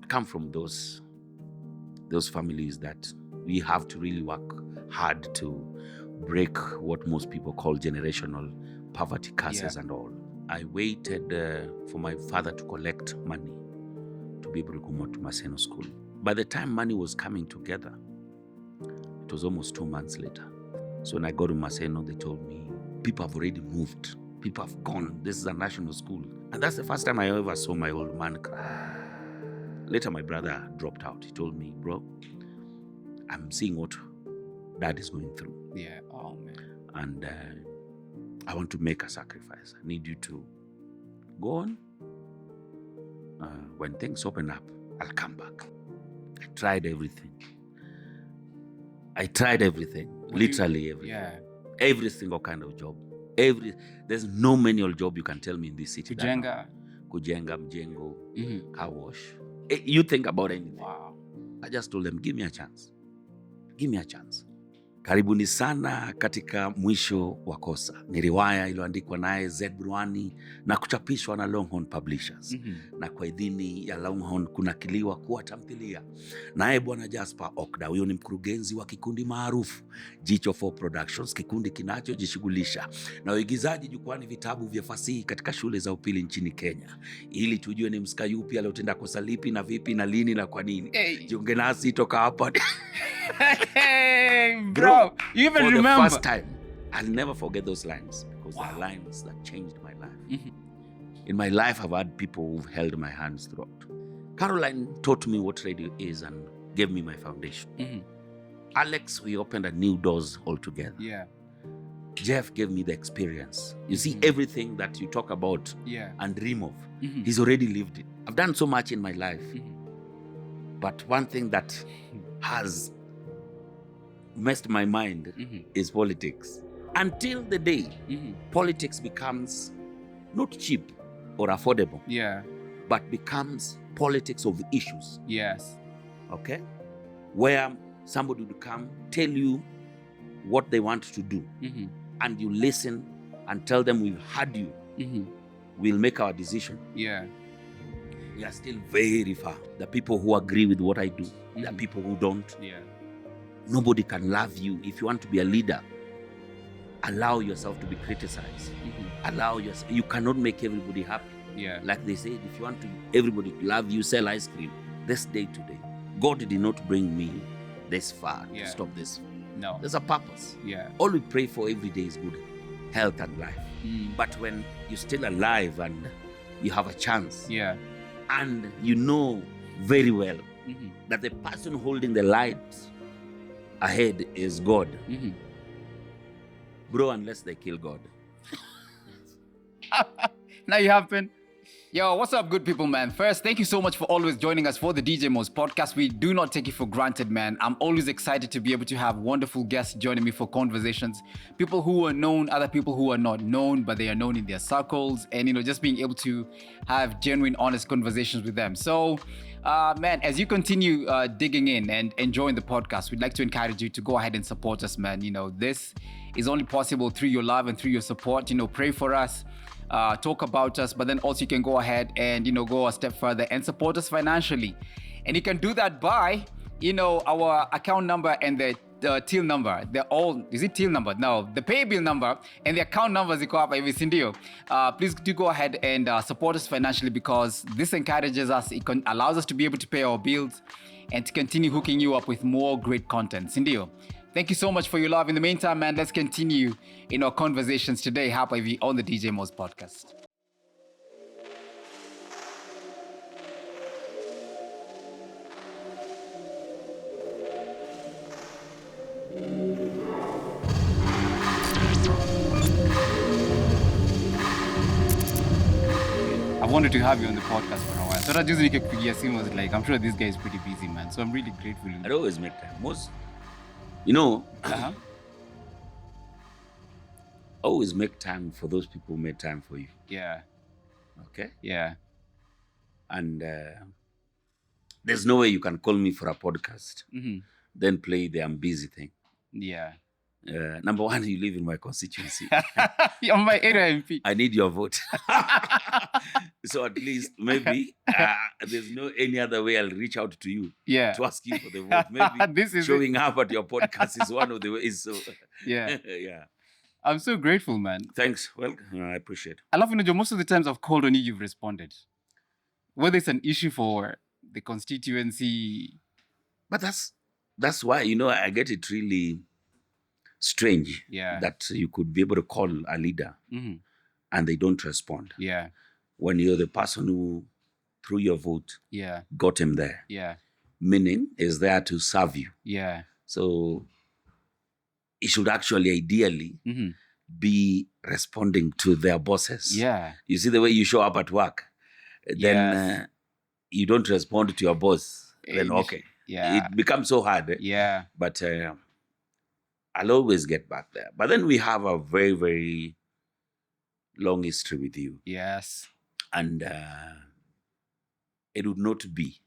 come from those families that we have to really work hard to break what most people call generational poverty curses and all. I waited for my father to collect money to be able to go to Maseno school. By the time money was coming together, it was almost 2 months later. So when I got to Maseno, they told me, people have already moved. People have gone. This is a national school. And that's the first time I ever saw my old man cry. Later, my brother dropped out. He told me, bro, I'm seeing what dad is going through. Yeah. Oh, man. And I want to make a sacrifice. I need you to go on. When things open up, I'll come back. I tried everything. Literally everything. Yeah. Every single kind of job. There's no manual job you can tell me in this city. Kujenga, mjengo, car wash. You think about anything. Wow. I just told them, give me a chance. Give me a chance. Karibuni sana katika mwisho wa kosa. Ni riwaya iliyoandikwa naye Z Burwani na kuchapishwa na Longhorn Publishers. Na kwa idhini ya Longhorn kunakiliwa kuwa tamthilia. Naye Bwana Jasper Okda, huyo ni mkurugenzi wa kikundi maarufu Jicho 4 Productions, kikundi kinachojishughulisha na uigizaji jukwani vitabu vya fasihi katika shule za upili nchini Kenya. Ili tujue ni msika yupi aliotenda kosa lipi na vipi na lini na kwa nini. Jiunge nasi toka hapa. Hey, bro, you even for remember? The first time, I'll never forget those lines because they're lines that changed my life. In my life, I've had people who've held my hands throughout. Caroline taught me what radio is and gave me my foundation. Alex, we opened a new doors altogether. Yeah. Jeff gave me the experience. You see, everything that you talk about and dream of, he's already lived it. I've done so much in my life. But one thing that has messed my mind is politics. Until the day politics becomes not cheap or affordable, but becomes politics of issues. Yes. Okay? Where somebody would come, tell you what they want to do, and you listen and tell them, we've heard you. We'll make our decision. Yeah. We are still very far. The people who agree with what I do, the people who don't. Yeah. Nobody can love you. If you want to be a leader, allow yourself to be criticized. Allow yourself. You cannot make everybody happy. Yeah. Like they said, if you want everybody to love you, sell ice cream. This day today, God did not bring me this far to stop this. No. There's a purpose. Yeah. All we pray for every day is good health and life. But when you're still alive and you have a chance, and you know very well that the person holding the light ahead is God. Bro, unless they kill God. Now you happen. Yo, what's up, good people, man? First, thank you so much for always joining us for the DJ Mo's podcast. We do not take it for granted, man. I'm always excited to be able to have wonderful guests joining me for conversations. People who are known, other people who are not known, but they are known in their circles. And, just being able to have genuine, honest conversations with them. So, man, as you continue digging in and enjoying the podcast, we'd like to encourage you to go ahead and support us, man. This is only possible through your love and through your support. Pray for us. Talk about us, but then also you can go ahead and go a step further and support us financially, and you can do that by our account number and the till number. They're all, is it till number? No, the pay bill number and the account numbers iko hapa hivi, si ndio? Please do go ahead and support us financially, because this encourages us, allows us to be able to pay our bills and to continue hooking you up with more great content, si ndio? Thank you so much for your love. In the meantime, man, let's continue in our conversations today hapa hivi on the DJ Mo's podcast. I wanted to have you on the podcast for a while. So that just nikakupigia simu, was like, I'm sure this guy is pretty busy, man. So I'm really grateful. I always make time. Always make time for those people who made time for you. Yeah. Okay? Yeah. And there's no way you can call me for a podcast, then play the I'm busy thing. Yeah. Number one, you live in my constituency. You're my area MP. I need your vote. So at least maybe there's no any other way I'll reach out to you Yeah. to ask you for the vote. Maybe This is showing up at your podcast is one of the ways. So Yeah. yeah. I'm so grateful, man. Thanks. Well, I appreciate. I love, most of the times I've called on you, you've responded. Whether it's an issue for the constituency. But that's why, I get it really strange that you could be able to call a leader and they don't respond. Yeah. When you're the person who, through your vote, got him there. Yeah. Meaning is there to serve you. Yeah. So it should actually ideally be responding to their bosses. Yeah. You see the way you show up at work, then you don't respond to your boss. Then okay. Yeah. It becomes so hard. Yeah. But I'll always get back there. But then we have a very, very long history with you. Yes. And it would not be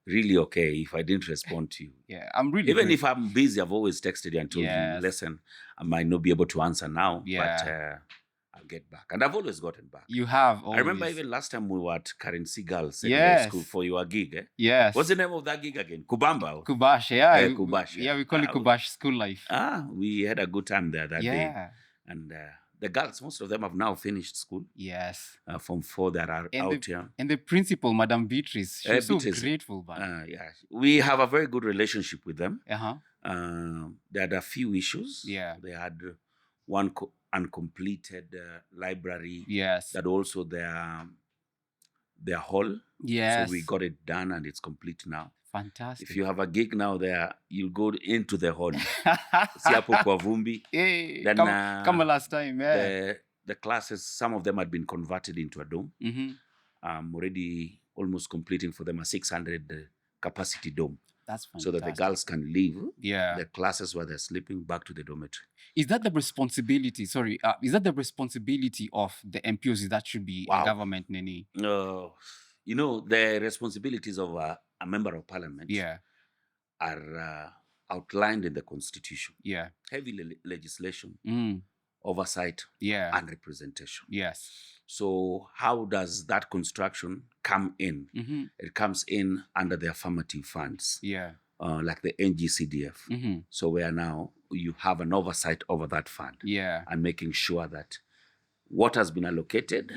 really okay if I didn't respond to you. Yeah, I'm really Even if I'm busy, I've always texted you and told Yes. you, listen, I might not be able to answer now, Yeah. but I'll get back. And I've always gotten back. You have always. I remember even last time we were at Currency Girls Secondary Yes. School for your gig. Yes. What's the name of that gig again? Kubamba? Kubash, yeah. Kubash. Yeah, we call it Kubash School Life. We had a good time there that day. Yeah. And the girls, most of them have now finished school. Yes. From 4 that are out here. And the principal, Madam Beatrice, she's so Beatrice. grateful. Man. Yeah, we have a very good relationship with them. Uh-huh. They had a few issues. Yeah. They had one uncompleted library. Yes. That also their hall. Yes. So we got it done and it's complete now. Fantastic. If you have a gig now there, you'll go into the hall. See hapo kwa vumbi. Hey, Then come last time. Yeah. the classes, some of them had been converted into a dome. Mm-hmm. Already almost completing for them a 600 capacity dome. That's fantastic. So that the girls can leave the classes where they're sleeping back to the dormitory. Is that the responsibility? Sorry, is that the responsibility of the MPOs? That should be a government, Nene? The responsibilities of a member of parliament are outlined in the constitution. Yeah. Heavy legislation, oversight, and representation. Yes. So how does that construction come in? Mm-hmm. It comes in under the affirmative funds. Yeah. Like the NGCDF. Mm-hmm. So where now you have an oversight over that fund. Yeah. And making sure that what has been allocated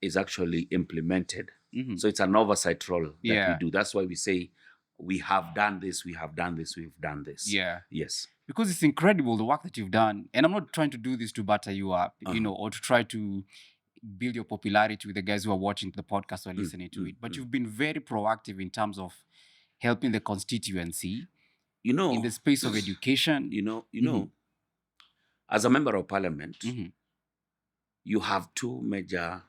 is actually implemented. Mm-hmm. So it's an oversight role that we do. That's why we say we have done this, we have done this, we've done this. Yeah. Yes. Because it's incredible the work that you've done. And I'm not trying to do this to batter you up, or to try to build your popularity with the guys who are watching the podcast or listening to it. But you've been very proactive in terms of helping the constituency, in the space of education. As a member of parliament, you have 2 major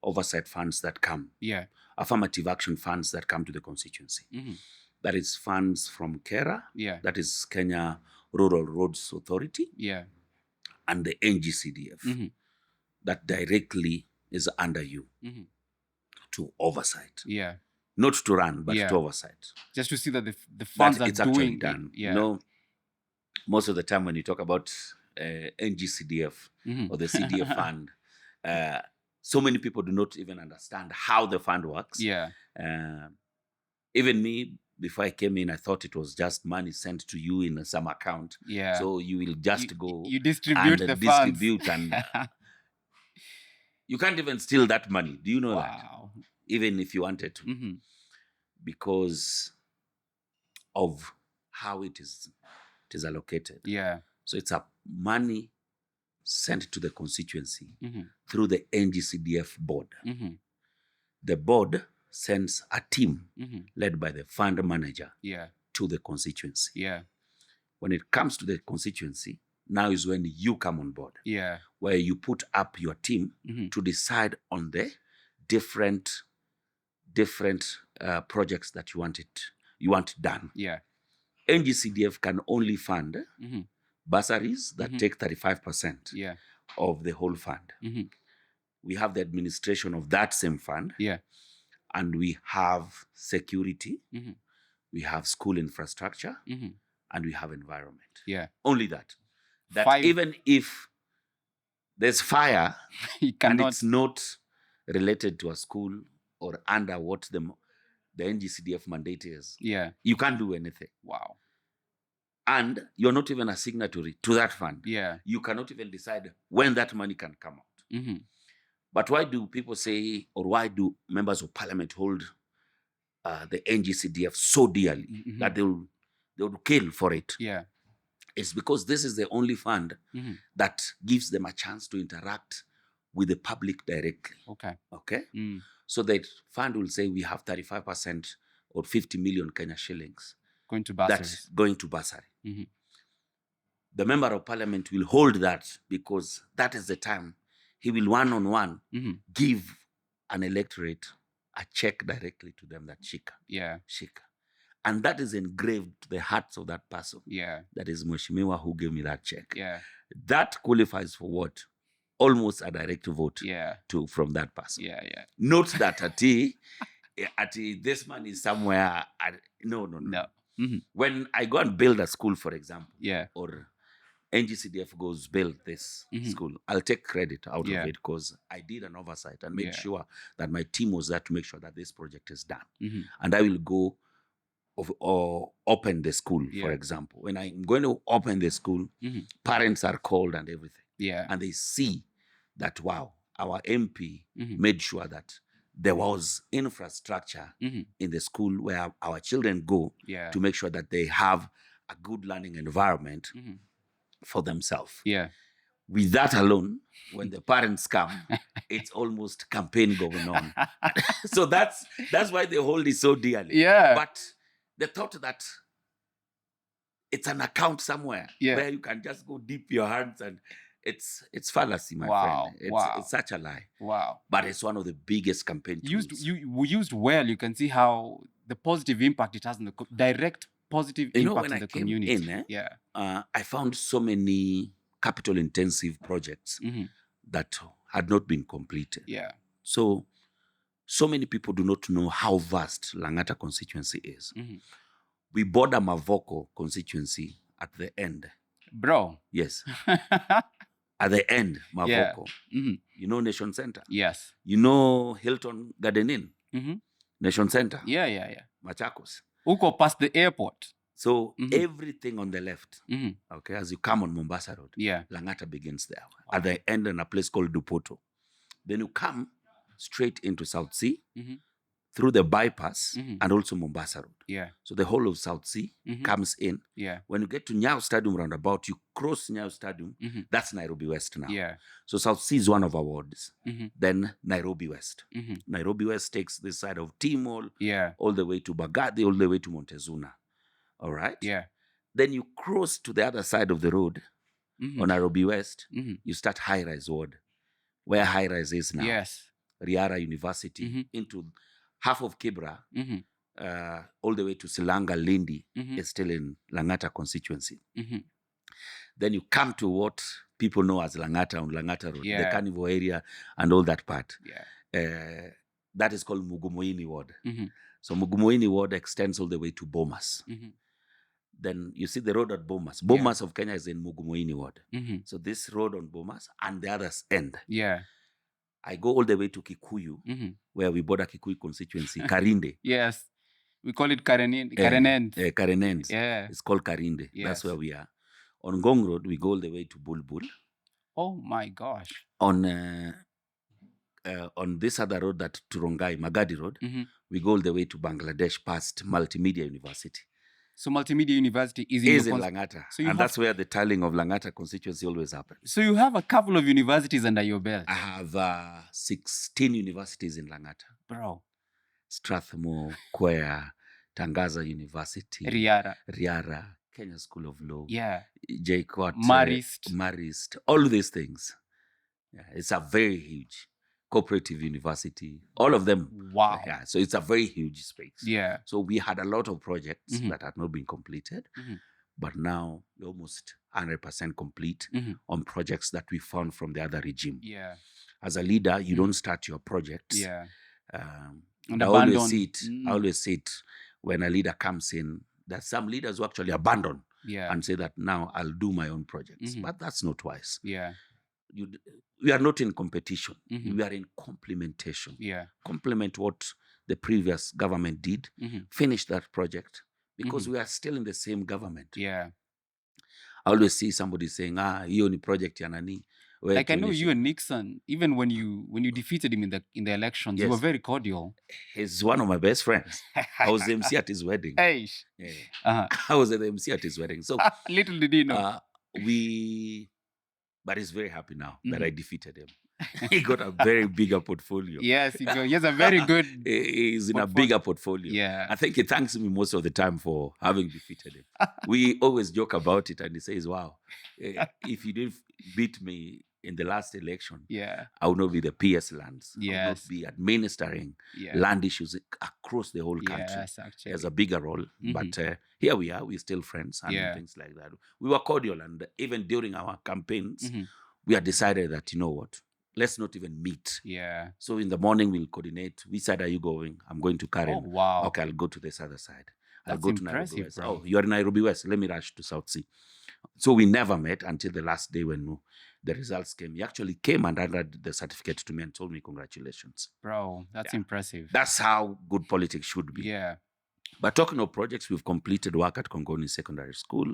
oversight funds that come. Yeah. Affirmative action funds that come to the constituency. That is funds from KERA. Yeah. That is Kenya Rural Roads Authority. Yeah. And the NGCDF. That directly is under you to oversight. Yeah. Not to run, but to oversight. Just to see that the funds it's are doing actually done. Yeah. Most of the time when you talk about NGCDF or the CDF fund, so many people do not even understand how the fund works. Yeah. Even me, before I came in, I thought it was just money sent to you in some account. Yeah. So you will just go you distribute and the distribute funds. And you can't even steal that money. Do you know that? Wow. Even if you wanted to. Because of how it is allocated. Yeah. So it's a money sent to the constituency through the NGCDF board. The board sends a team led by the fund manager to the constituency. Yeah. When it comes to the constituency, now is when you come on board. Yeah. Where you put up your team to decide on the different projects that you want done. Yeah. NGCDF can only fund bursaries that take 35% of the whole fund. We have the administration of that same fund. Yeah. And we have security. We have school infrastructure. And we have environment. Yeah. Only that. that 5. even if there's fire You and cannot. it's not related to a school or under what the NGCDF mandate is, Yeah. you can't do anything. Wow. And you're not even a signatory to that fund. Yeah. You cannot even decide when that money can come out. Mm-hmm. But why do people say, or why do members of parliament hold the NGCDF so dearly that they will kill for it? Yeah. It's because this is the only fund Mm-hmm. that gives them a chance to interact with the public directly. Okay. Mm. So that fund will say we have 35% or 50 million Kenya shillings Going to bursaries. that's going to bursary. Mm-hmm. The member of parliament will hold that because that is the time he will one-on-one give an electorate a check directly to them, that shika. Yeah. Shika. And that is engraved to the hearts of that person. Yeah. That is Mheshimiwa who gave me that check. Yeah. That qualifies for what? Almost a direct vote from that person. Yeah, yeah. Not that this man is somewhere. No. Mm-hmm. When I go and build a school, for example, or NGCDF goes build this school, I'll take credit out of it because I did an oversight and made sure that my team was there to make sure that this project is done. Mm-hmm. And I will go or open the school, for example. When I'm going to open the school, parents are called and everything. Yeah. And they see that, wow, our MP made sure that there was infrastructure in the school where our children go to make sure that they have a good learning environment for themselves. Yeah. With that alone, when the parents come, it's almost campaign going on. So that's why they hold it so dearly. Yeah. But the thought that it's an account somewhere where you can just go dip your hands and it's fallacy, my friend. It's such a lie. Wow. But it's one of the biggest campaign tools. Used well, you can see how the positive impact it has in the direct positive impact in the community. I found so many capital intensive projects that had not been completed. Yeah. So many people do not know how vast Langata constituency is. We border Mavoko constituency at the end. Bro. Yes. At the end, Mavoko. You know Nation Center? Yes. You know Hilton Garden Inn? Nation Center? Yeah. Machakos. Uko past the airport. So everything on the left, okay, as you come on Mombasa Road, Langata begins there. At the end, in a place called Dupoto. Then you come straight into South Sea, through the bypass, and also Mombasa Road. Yeah. So the whole of South Sea comes in. Yeah. When you get to Nyayo Stadium roundabout, you cross Nyayo Stadium. That's Nairobi West now. Yeah. So South Sea is one of our wards. Then Nairobi West. Nairobi West takes this side of T-Mall, all the way to Bagadi, all the way to Montezuna. All right? Yeah. Then you cross to the other side of the road on Nairobi West. You start High Rise Ward, where High Rise is now. Yes. Riara University, into half of Kibra, all the way to Silanga Lindi is still in Langata constituency. Then you come to what people know as Langata on Langata Road, the Carnival area and all that part. That is called Mugumoini Ward. So Mugumoini Ward extends all the way to Bomas. Then you see the road at Bomas. Bomas of Kenya is in Mugumoini Ward. So this road on Bomas and the other end. Yeah. I go all the way to Kikuyu, where we border Kikuyu constituency, Karinde. Yes. We call it Karenend. Karenend. Yeah. It's called Karinde. Yes. That's where we are. On Gong Road, we go all the way to Bulbul. Oh my gosh. On this other road, that Turongai, Magadi Road, we go all the way to Bangladesh past Multimedia University. So Multimedia University is in Langata. So that's where the tallying of Langata constituency always happens. So you have a couple of universities under your belt. I have 16 universities in Langata. Bro. Strathmore, Quer, Tangaza University, Riara, Kenya School of Law, JKUAT, Marist, all these things. Yeah, it's a very huge cooperative university, all of them. Wow. Yeah, so it's a very huge space. Yeah. So we had a lot of projects that had not been completed, but now we're almost 100% complete on projects that we found from the other regime. Yeah. As a leader, you don't start your projects. Yeah. I always see it when a leader comes in. There's some leaders who actually abandon and say that now I'll do my own projects. But that's not wise. Yeah. We are not in competition. Mhm. We are in complementation. Yeah. Complement what the previous government did, finish that project, because we are still in the same government. Yeah. I always see somebody saying, hiyo ni project ya nani. Like I know you and Nixon, even when you defeated him in the elections, you were Yes. very cordial. He's one of my best friends. I was the MC at his wedding. Hey. Yeah. I was the MC at his wedding. So little did he know. But he's very happy now that I defeated him. He got a very bigger portfolio. Yes, he has a very good He's in a bigger portfolio. Yeah. I think he thanks me most of the time for having defeated him. We always joke about it, and he says, wow, if you didn't beat me in the last election, I would not be the PS lands. I would not be administering land issues across the whole country. Yes, actually. He has a bigger role. But here we are, we're still friends and things like that. We were cordial, and even during our campaigns, we had decided that, you know what, let's not even meet. Yeah. So in the morning, we'll coordinate. Which side are you going? I'm going to Karen. Oh, wow. Okay, I'll go to this other side. I'll That's go to impressive, Nairobi West. bro. Oh, you're in Nairobi West. Let me rush to South Sea. So we never met until the last day when the results came. He actually came and handed the certificate to me and told me, congratulations. Bro, that's impressive. That's how good politics should be. Yeah. But talking of projects, we've completed work at Kongoni Secondary School.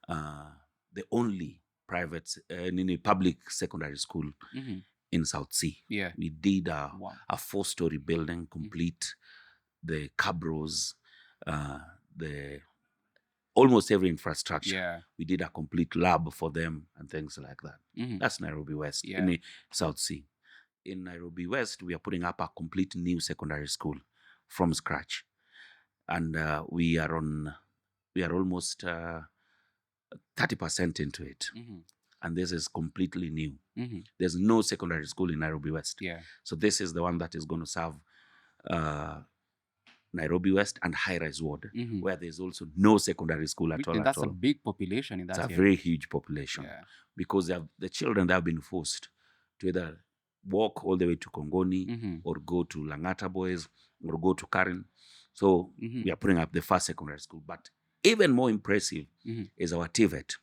The only private, public secondary school in South Sea. Yeah. We did a 4-story building, complete, the cabros, the almost every infrastructure. Yeah. We did a complete lab for them and things like that. That's Nairobi West in the South Sea. In Nairobi West, we are putting up a complete new secondary school from scratch. And we are almost 30% into it. And this is completely new. There's no secondary school in Nairobi West. Yeah. So this is the one that is going to serve Nairobi West and High Rise Ward, where there's also no secondary school at all. And that's a big population in that area. It's a very huge population. Yeah. Because the children that have been forced to either walk all the way to Kongoni or go to Langata boys or go to Karen. So we are putting up the first secondary school. But even more impressive is our TVET.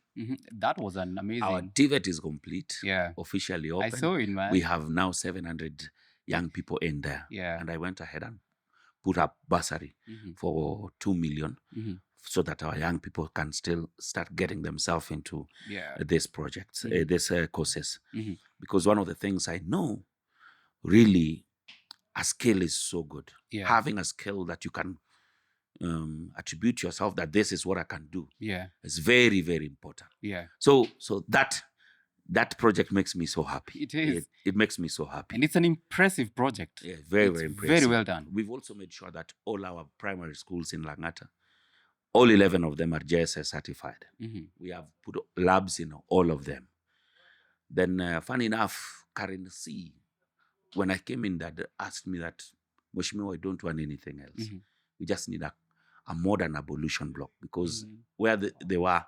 That was an amazing. Our TVET is complete. Yeah. Officially open. I saw it, man. We have now 700 young people in there. Yeah. And I went ahead and put up bursary for 2 million so that our young people can still start getting themselves into this project, these courses. Because one of the things I know, really, a skill is so good. Yeah. Having a skill that you can attribute yourself that this is what I can do. Yeah. It's very, very important. Yeah. So that project makes me so happy. It is. It makes me so happy. And it's an impressive project. Yeah, very, very impressive. Very well done. We've also made sure that all our primary schools in Langata, all 11 of them are JSS certified. We have put labs in all of them. Then, funny enough, Karen C, when I came in, that asked me that, Mheshimiwa, I don't want anything else. We just need a modern abolition block, because where they were,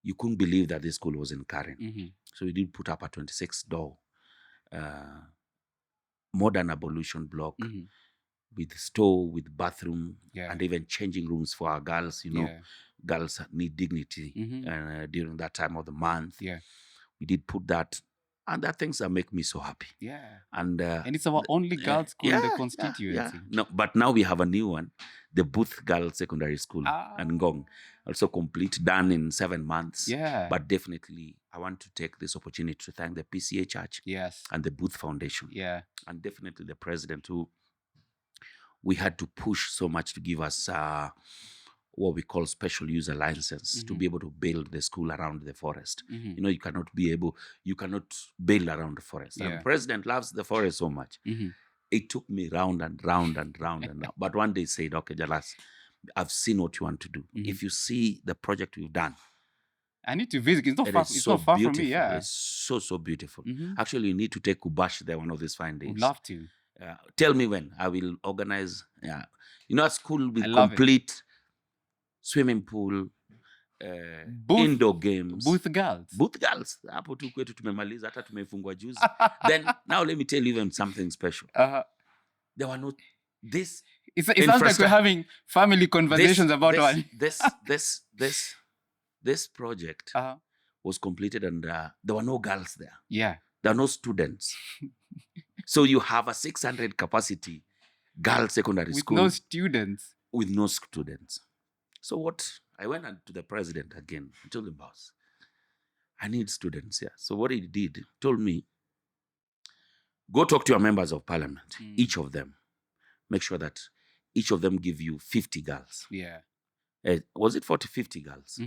you couldn't believe that this school was in Karen. So we did put up a 26-door modern abolition block with store, with bathroom, and even changing rooms for our girls. You know, girls need dignity during that time of the month. Yeah. We did put that. And that things that make me so happy. Yeah. And it's our only girls' school in the constituency. Yeah. No, but now we have a new one, the Booth Girls Secondary School and Ngong. Also complete, done in 7 months. Yeah. But definitely, I want to take this opportunity to thank the PCA Church and the Booth Foundation. Yeah. And definitely the president, who we had to push so much to give us what we call special user license to be able to build the school around the forest. You know, you cannot build around the forest. And the president loves the forest so much. It took me round and round and round and round. But one day he said, okay, Jalas, I've seen what you want to do. If you see the project we've done, I need to visit. It's not far from me. Yeah. It's so beautiful. Actually, you need to take Kubash there one of these fine days. Would love to. Tell me when. I will organize. Yeah. You know, a school with complete swimming pool, indoor games. Booth girls. Hapo tu kwetu tumemaliza, hata tumefungwa juzi. Then, now let me tell you even something special. There were not this. It sounds like we're having family conversations about one. This This project was completed and there were no girls there. Yeah. There are no students. So you have a 600 capacity girls secondary With school. no students. With no students. So I went to the president again. I told him, boss, I need students here. So what he did, he told me, go talk to your members of parliament, each of them. Make sure that each of them give you 50 girls. Yeah. Was it 50 girls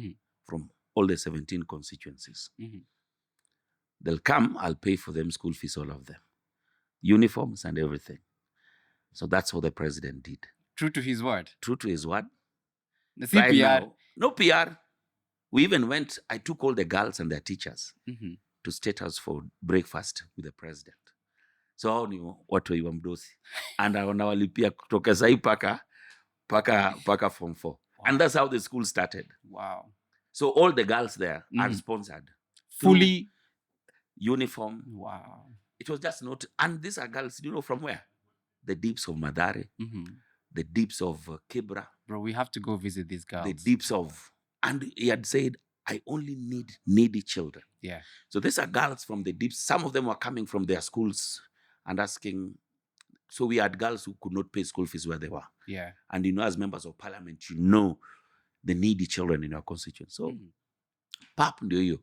from all the 17 constituencies? They'll come, I'll pay for them school fees, all of them. Uniforms and everything. So that's what the president did. True to his word. True to his word. The CPR. Right now, no PR. We even went, I took all the girls and their teachers to State House for breakfast with the president. So hao ni watu wa mdosi. And wanawalipia kutoka sai paka form 4. Wow. And that's how the school started. Wow. So all the girls there are sponsored. Fully. Uniform. Wow. It was just not, and these are girls, do you know from where? The deeps of Madare, the deeps of Kibra. Bro, we have to go visit these girls. The deeps of, and he had said, I only need needy children. Yeah. So these are girls from the deeps. Some of them were coming from their schools and asking. So we had girls who could not pay school fees where they were. Yeah. And you know, as members of parliament, you know the needy children in your constituency. So, pap ndio hiyo.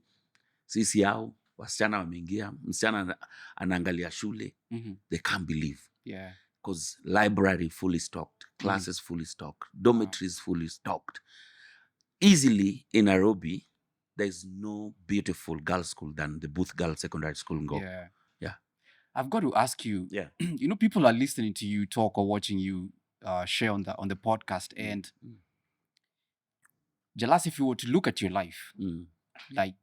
Sisi yao, wasichana wameingia, msichana anaangalia shule. They can't believe. Yeah. Because library fully stocked, classes fully stocked, dormitories fully stocked. Easily in Nairobi, there's no beautiful girls' school than the Booth Girls Secondary School in Go. Yeah. Yeah. I've got to ask you, you know, people are listening to you talk or watching you share on the podcast. And Jalas, if you were to look at your life, like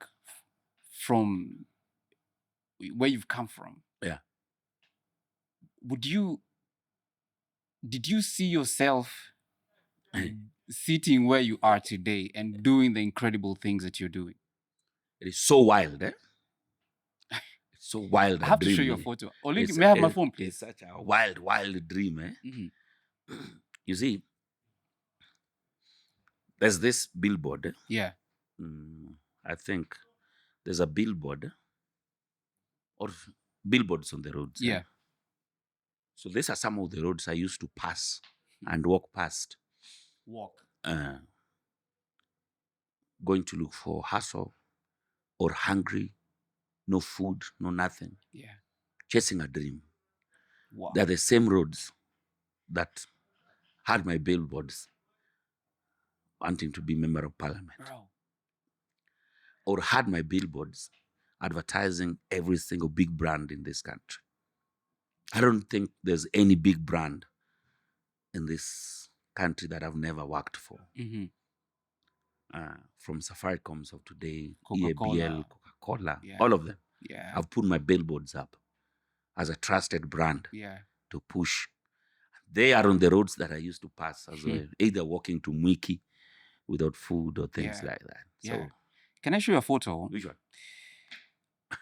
from where you've come from, did you see yourself sitting where you are today and doing the incredible things that you're doing? It is so wild, eh? It's so wild. I have to show you a photo. Only, may I have my phone, please? It's such a wild, wild dream, eh? You see, there's this billboard. Yeah. I think there's a billboard or billboards on the roads. Yeah. So these are some of the roads I used to pass and walk past. Going to look for hustle or hungry, no food, no nothing. Yeah. Chasing a dream. Wow. They're the same roads that had my billboards wanting to be member of parliament. Bro. Or had my billboards advertising every single big brand in this country. I don't think there's any big brand in this country that I've never worked for. From Safaricom's of today, Coca-Cola. EABL, Coca-Cola, all of them. Yeah. I've put my billboards up as a trusted brand to push. They are on the roads that I used to pass as well, either walking to Mwiki without food or things like that. So, can I show you a photo? Which one?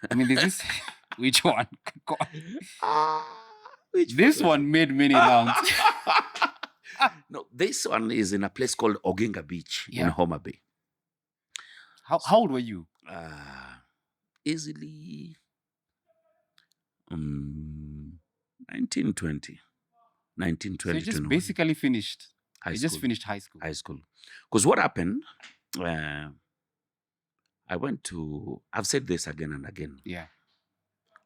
I mean, there's this. Which one? This one made many rounds. No, this one is in a place called Oginga Beach in Homa Bay. How old were you? Easily 1920. So you just basically finished. Just finished high school. High school. Because what happened, I went to, I've said this again and again. Yeah.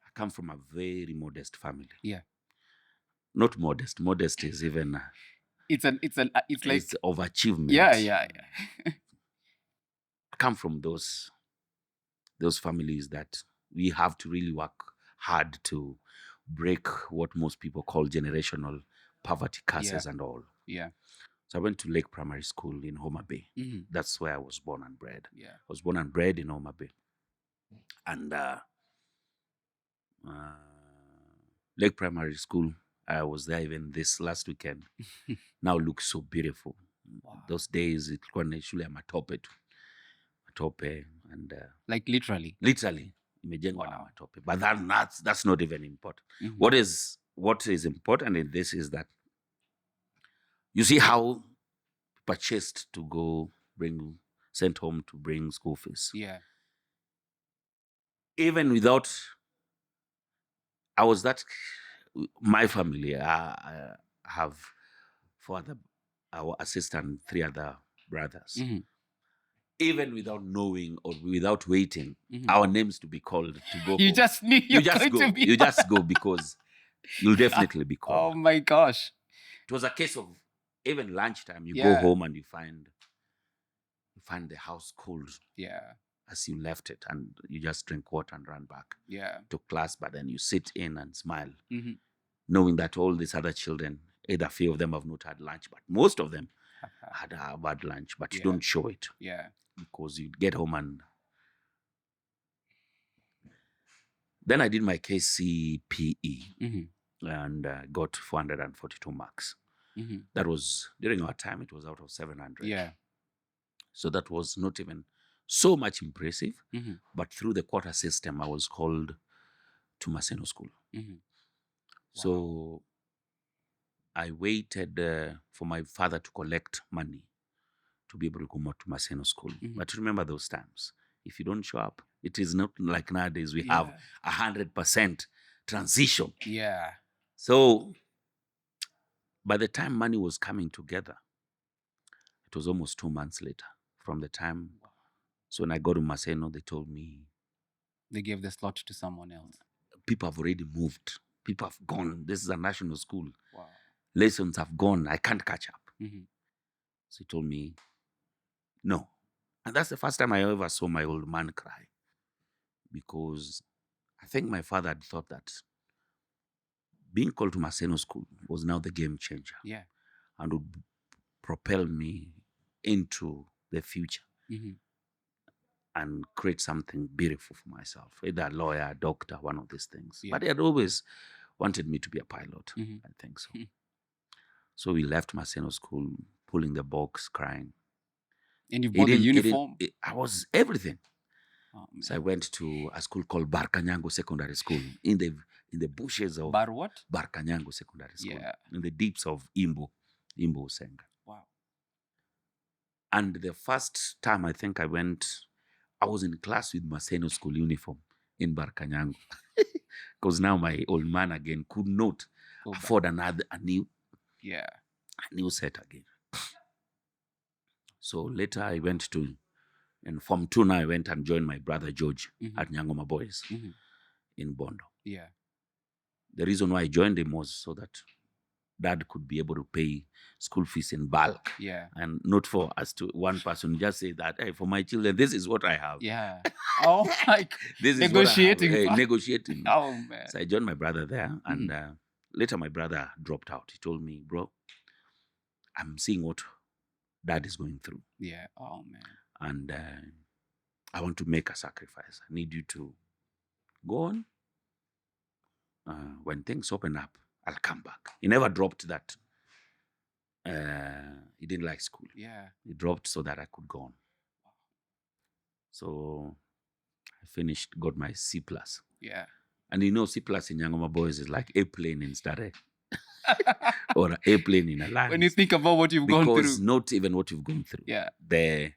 I come from a very modest family. Yeah. Not modest. Modest is even... it's like... It's of achievement. Yeah. I come from those families that we have to really work hard to break what most people call generational poverty curses and all. Yeah. So I went to Lake Primary School in Homa Bay. That's where I was born and bred. Yeah. I was born and bred in Homa Bay. And Lake Primary School, I was there even this last weekend. Now looks so beautiful. Wow. Those days, it was shule ya matope tu. Matope and... like literally? Literally. Imejengwa na matope. But that's not even important. What is important in this is that you see how purchased to go bring sent home to bring school fees. Yeah. Even without, I was that, my family, I have 4 other, our assistant, 3 other brothers. Mhm. Even without knowing or without waiting, Mhm. our names to be called to go You home. just knew You you're just going go. to be. You just go because you'll definitely be Oh called. my gosh. It was a case of even lunchtime, you go Yeah. home and you find the house cold Yeah. as you left it, and you just drink water and run back Yeah. to class. But then you sit in and smile, Mhm. knowing that all these other children, either a few of them have not had lunch, but most of them had a bad lunch, but you Yeah. don't show it Yeah. because you get home. And then I did my KCPE Mhm. and got 442 marks. Mhm. That was, during our time, it was out of 700. Yeah. So that was not even so much impressive. Mhm. But through the quota system, I was called to Maseno School. Mhm. So I waited for my father to collect money to be able to come out to Maseno School. Mhm. But remember those times. If you don't show up, it is not like nowadays we have 100% transition. Yeah. So by the time money was coming together, it was almost 2 months later from the time. So when I got to Maseno, they told me, They gave the slot to someone else. people have already moved. People have gone. This is a national school. Wow. Lessons have gone. I can't catch up. Mhm. So he told me, no. And that's the first time I ever saw my old man cry. Because I think my father had thought that being called to Maseno School was now the game changer. Yeah. And would propel me into the future Mhm. and create something beautiful for myself. Either a lawyer, a doctor, one of these things. Yeah. But he had always wanted me to be a pilot. Mhm. I think so. Mhm. So we left Maseno School, pulling the box, crying. And you bought the uniform? I was everything. Oh, man. So I went to a school called Barkanyango Secondary School in the bushes of Bar what? Barkanyango Secondary School, Yeah. in the deeps of Imbo Senga. Wow. And the first time I think I went, I was in class with Maseno School uniform in Barkanyango. Because now my old man again could not afford a new set again. So later I went to, in Form 2 now, I went and joined my brother George at Nyangoma Boys in Bondo. Yeah. The reason why I joined him was so that dad could be able to pay school fees in bulk. Yeah. And not for us to one person just say that, hey, for my children, this is what I have. Yeah. Oh, like this negotiating. is what I have. Negotiating. Oh, man. So I joined my brother there, and later my brother dropped out. He told me, bro, I'm seeing what dad is going through. Yeah. Oh, man. And I want to make a sacrifice. I need you to go on. When things open up, I'll come back. He never dropped that. He didn't like school. Yeah. He dropped so that I could go on. So I finished, got my C+. Yeah. And you know, C+ in Nyangoma Boys is like airplane in Stare. Or an airplane in a land. When you think about what you've gone through. Because not even what you've gone through. Yeah. The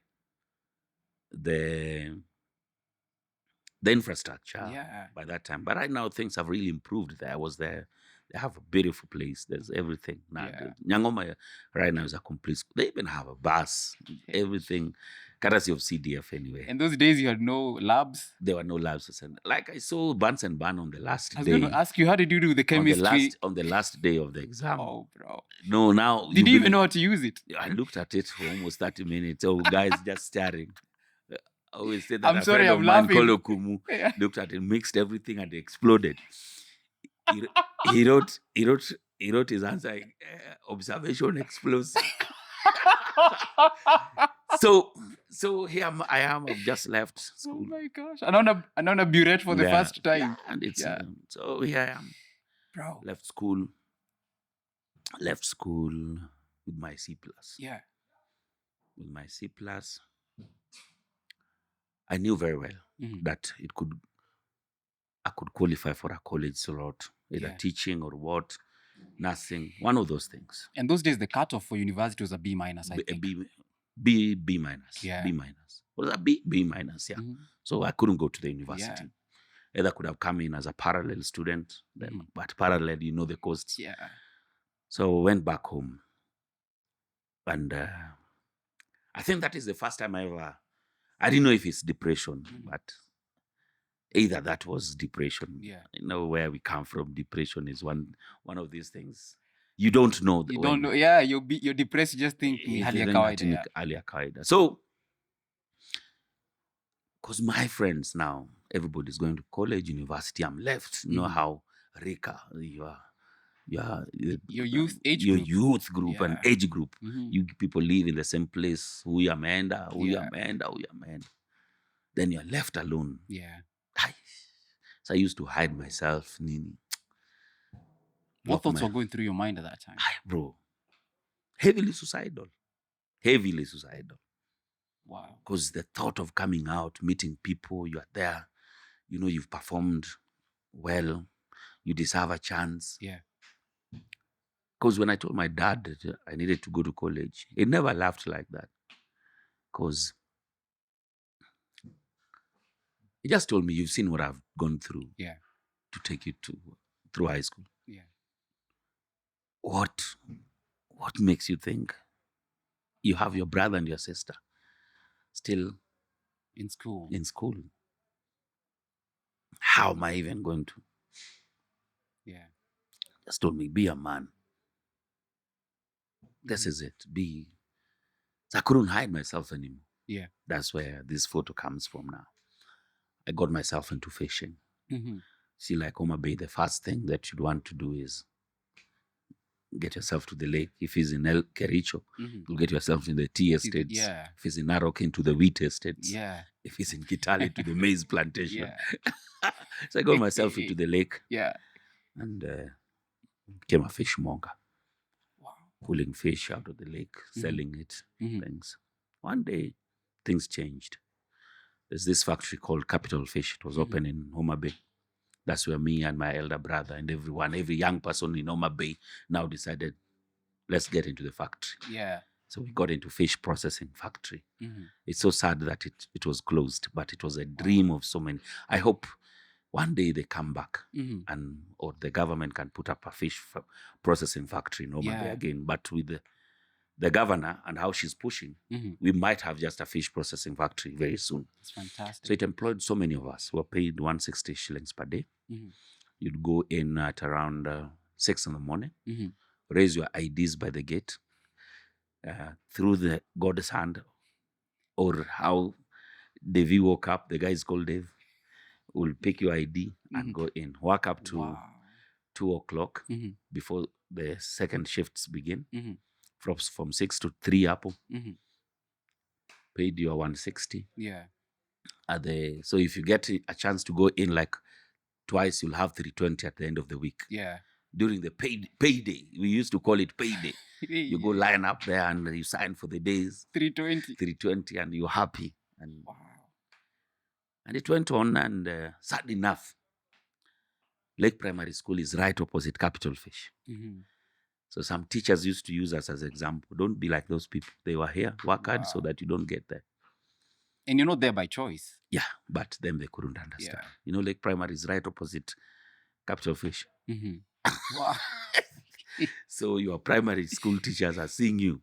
infrastructure Yeah. by that time. But right now, things have really improved there. I was there. They have a beautiful place. There's everything. Now, Nyangoma right now is a complete school. They even have a bus, everything, courtesy of CDF anyway. In those days, you had no labs? There were no labs. Like I saw Bunsen and Ban on the last day. I was going to ask you, how did you do the chemistry? On the last day of the exam. Oh, bro. No, now. Did you even know how to use it? I looked at it for almost 30 minutes. Oh, guys just staring. I always say that I'm sorry, I'm laughing. Okumu looked at it, mixed everything, and exploded. He wrote his answer, observation explosive. So here I am. I've just left school. Oh my gosh! I don't a burette for the first time. Yeah, and it's so here I am. Bro. Left school with my C+. Yeah. With my C+. I knew very well that I could qualify for a college slot, either teaching or what, nursing, one of those things. And those days, the cutoff for university was a B-, I think. B minus. Yeah. B minus. What was that? B minus, yeah. Mhm. So I couldn't go to the university. Yeah. Either could have come in as a parallel student, then, Mhm. but parallel, the costs. Yeah. So went back home. And I think that is the first time I didn't know if it's depression, but either that was depression. Yeah. Where we come from. Depression is one of these things. You don't know. You don't know. Yeah, you're depressed. You just think ni hali ya kawaida. Yeah. Hali ya kawaida. So, because my friends now, everybody's going to college, university. I'm left. You know how Rika, your youth age your group. youth group and Yeah. age group. You people live in the same place. Who you Amanda. Yeah. Then you're left alone. Yeah. So I used to hide myself. Nini. What thoughts were going through your mind at that time? Bro, heavily suicidal. Wow. Because the thought of coming out, meeting people, you are there, you've performed well, you deserve a chance. Yeah. Because when I told my dad that I needed to go to college, he never laughed like that. Because he just told me, you've seen what I've gone through to take you through high school. Yeah. What makes you think you have your brother and your sister still in school? How am I even going to? Yeah. Just told me, be a man. This is it. So I couldn't hide myself anymore. Yeah. That's where this photo comes from now. I got myself into fishing. See, like Homa Bay, the first thing that you'd want to do is get yourself to the lake. If it's in El Kericho, you'll get yourself in the tea estates. Yeah. If it's in Narok, into the wheat estates. Yeah. If it's in Kitale, to the maize plantation. Yeah. So I got myself into the lake. Yeah. And became a fishmonger. Wow. Pulling fish out of the lake, selling it, things. One day, things changed. There's this factory called Capital Fish. It was open in Homa Bay. That's where me and my elder brother and every young person in Homa Bay now decided, let's get into the factory. Yeah. So we got into fish processing factory. It's so sad that it was closed, but it was a dream of so many. I hope one day they come back or the government can put up a fish processing factory in Homa Bay again. But with the governor and how she's pushing, we might have just a fish processing factory very soon. It's fantastic. So it employed so many of us. We were paid 160 shillings per day. You'd go in at around 6 in the morning, raise your IDs by the gate, through the God's hand, or how Devi woke up, the guy is called Dave, will pick your ID and go in. Work up to 2 o'clock before the second shifts begin. From 6 to 3 Apple. Paid your 160. Yeah. So if you get a chance to go in like twice, you'll have 320 at the end of the week. Yeah. During the payday, we used to call it payday. You go line up there and you sign for the days. 320 and you're happy. And and it went on, and sad enough, Lake Primary School is right opposite Capital Fish. So some teachers used to use us as an example. Don't be like those people. They were here, work hard so that you don't get there. And you're not there by choice. Yeah, but them they couldn't understand. Lake Primary is right opposite Capital Fish. Wow. So your primary school teachers are seeing you.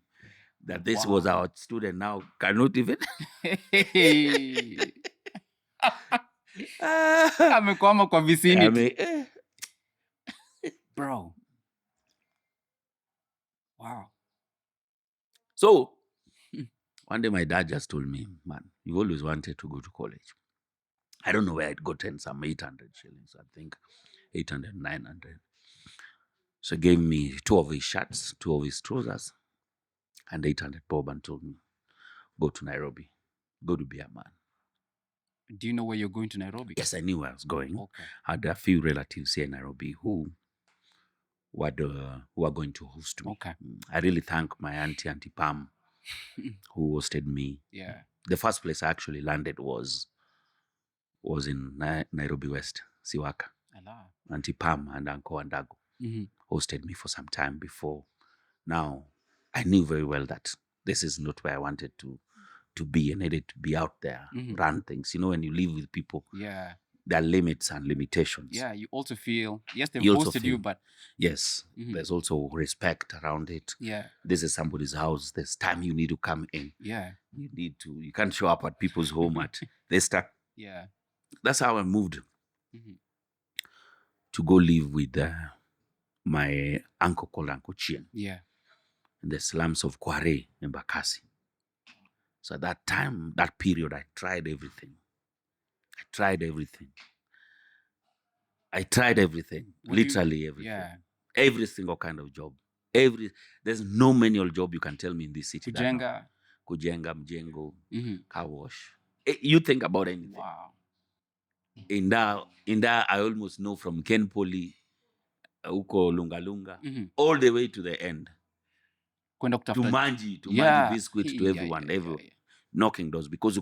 That this was our student now cannot even. Amekwama kwa vicinity. Bro. Wow. So, one day my dad just told me, man, you've always wanted to go to college. I don't know where I'd gotten some 800 shillings, I think 800, 900. So he gave me 2 of his shirts, 2 of his trousers, and 800 bob and told me, go to Nairobi, go to be a man. Do you know where you're going to Nairobi? Yes, I knew where I was going. Okay. I had a few relatives here in Nairobi who were going to host me. Okay. I really thank my Auntie Pam, who hosted me. Yeah. The first place I actually landed was in Nairobi West, Siwaka. Allah. Auntie Pam and Uncle Andago hosted me for some time before. Now, I knew very well that this is not where I wanted to be. I needed to be out there, run things. You know, when you live with people, Yeah. there are limits and limitations. Yeah. You also feel, yes, they've You also posted you, feel- but Yes, there's also respect around it. yeah. This is somebody's house. There's time you need to come in. Yeah. You can't show up at people's home at this time. Yeah. That's how I moved Mhm. to go live with my uncle called Uncle Chien Yeah. in the slums of Kware in Bakassi. So at that time, that period, I tried everything. Literally everything. Yeah. Every single kind of job. There's no manual job you can tell me in this city. Kujenga. Kujenga, mjengo, Mhm. car wash. You think about anything. Wow. In that, I almost know from Ken Poli, Uko Lunga, all the way to the end. Kwenda To kutafuta. Manji Yeah. biscuit to everyone, knocking doors, because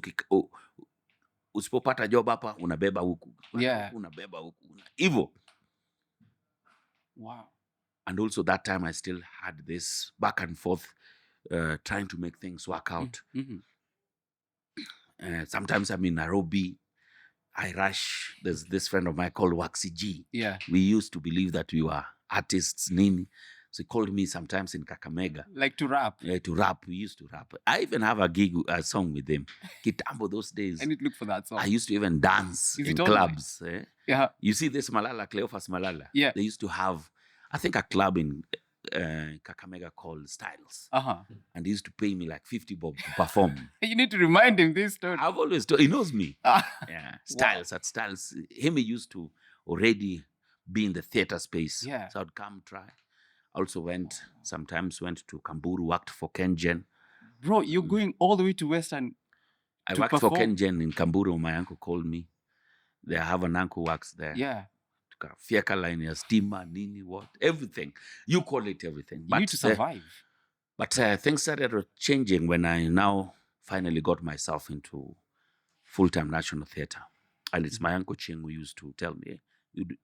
usipopata job hapa unabeba huku, Yeah. unabeba huku, hivyo. Wow. And also that time I still had this back and forth, trying to make things work out. Sometimes I'm in Nairobi, I rush. There's this friend of mine called Waxy G. Yeah. We used to believe that we were artists, nini. So he called me sometimes in Kakamega. Like to rap. To rap. We used to rap. I even have a song with him. Kitambo those days. I need to look for that song. I used to even dance in clubs. Yeah. You see this Malala, Cleophas Malala? Yeah. They used to have, I think, a club in Kakamega called Styles. And he used to pay me like 50 bob to perform. You need to remind him this story. I've always told, he knows me. Yeah. Styles, wow. At Styles. He used to already be in the theater space. Yeah. So I'd come try. Also sometimes went to Kamburu, worked for Kenjen. Bro, you're going all the way to Western. I worked for Kenjen in Kamburu. My uncle called me. I have an uncle who works there. Yeah. Fieka line, stima, nini, what, everything. You call it everything. You need to survive. But things started changing when I now finally got myself into full-time national theatre. And it's my uncle Ching who used to tell me,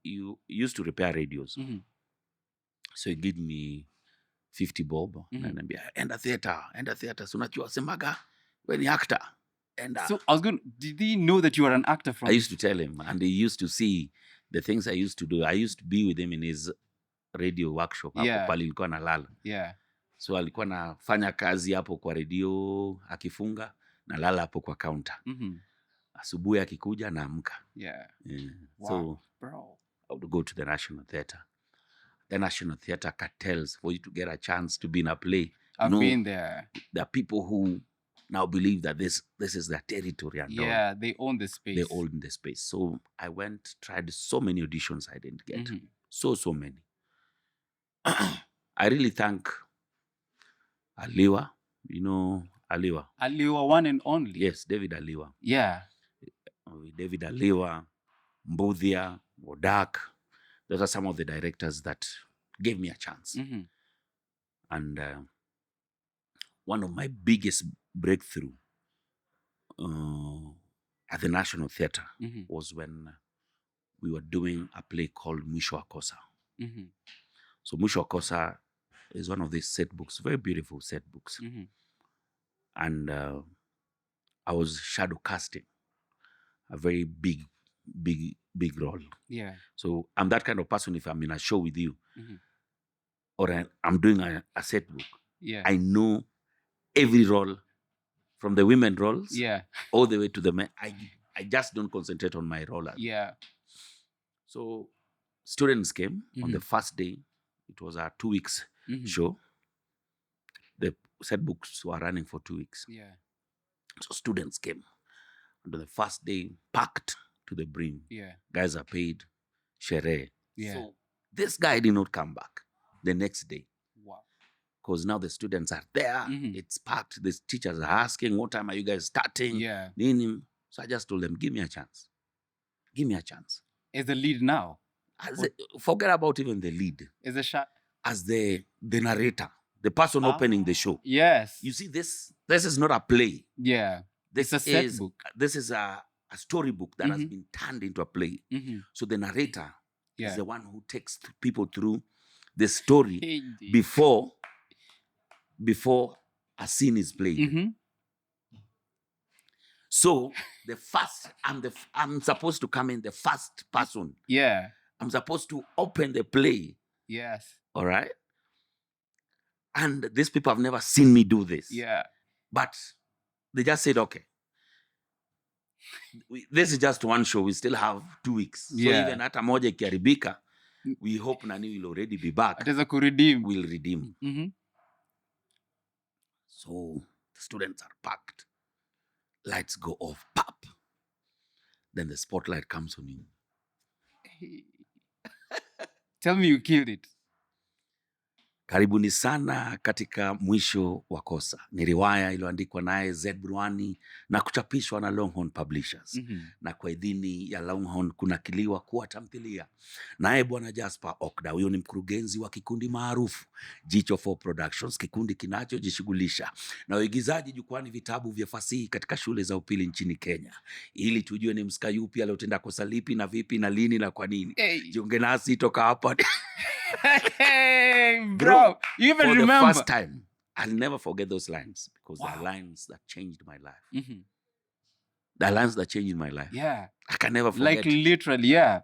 you used to repair radios. So he gave me 50 bob. And I'd be, enda theatre. So not you semaga, when you actor. So I was did he know that you were an actor from? I used to tell him, and he used to see the things I used to do. I used to be with him in his radio workshop. Yeah. Hapo pale nilikuwa nalala. Yeah. So alikuwa nafanya kazi hapo kwa radio, akifunga, nalala hapo kwa counter. Asubuhi akikuja naamka. Yeah. Wow. So bro, I would go to the National Theatre. The National Theatre cartels for you to get a chance to be in a play. I've been there. There are people who now believe that this is their territory. And yeah, they own the space. They own the space. So I went, tried so many auditions I didn't get. So many. I really thank Aliwa. You know Aliwa? Aliwa, one and only. Yes, David Aliwa. Yeah. David Aliwa, Mbudhia, Wodak. Those are some of the directors that gave me a chance. And one of my biggest breakthrough at the National Theatre was when we were doing a play called Mwisho wa Kosa. So Mwisho wa Kosa is one of these set books, very beautiful set books. And I was shadow casting a very big role. Yeah. So I'm that kind of person. If I'm in a show with you, or I'm doing a set book, yeah, I know every role, from the women roles, all the way to the men. I just don't concentrate on my role. Yeah. So students came on the first day. It was a 2 weeks show. The set books were running for 2 weeks. Yeah. So students came. And the first day, packed to the brim. Yeah. Guys are paid. Shere. Yeah. So this guy did not come back the next day. Wow. Because now the students are there. It's packed. The teachers are asking, what time are you guys starting? Yeah. So I just told them, give me a chance. Give me a chance. As the lead now? Forget about even the lead. As a shot? As the narrator. The person opening the show. Yes. You see, this is not a play. Yeah. This is a set book. This is a storybook that has been turned into a play. So the narrator is the one who takes people through the story before a scene is played. So I'm supposed to come in the first person. Yeah. I'm supposed to open the play. Yes. All right. And these people have never seen me do this. Yeah. But they just said, okay, this is just one show. We still have 2 weeks. So even hata moja ikiharibika, we hope Nani will already be back. We'll redeem. So the students are packed. Lights go off. Pop. Then the spotlight comes on you. Tell me you killed it. Karibuni sana katika Mwisho wa Kosa. Ni riwaya iliyoandikwa naye Z Burwani na kuchapishwa na Longhorn Publishers. Na kwa idhini ya Longhorn kunakiliwa kuwa tamthilia. Naye Bwana Jasper Okda, huyo ni mkurugenzi wa kikundi maarufu Jicho 4 Productions, kikundi kinachojishughulisha na uigizaji jukwani vitabu vya fasihi katika shule za upili nchini Kenya. Ili tujue ni msika yupi aliotenda kosa lipi na vipi na lini na kwa nini. Jiunge nasi toka hapa. Hey, bro, you even for remember? The first time, I'll never forget those lines because they're lines that changed my life. The lines that changed my life. Yeah. I can never forget. Like literally, yeah.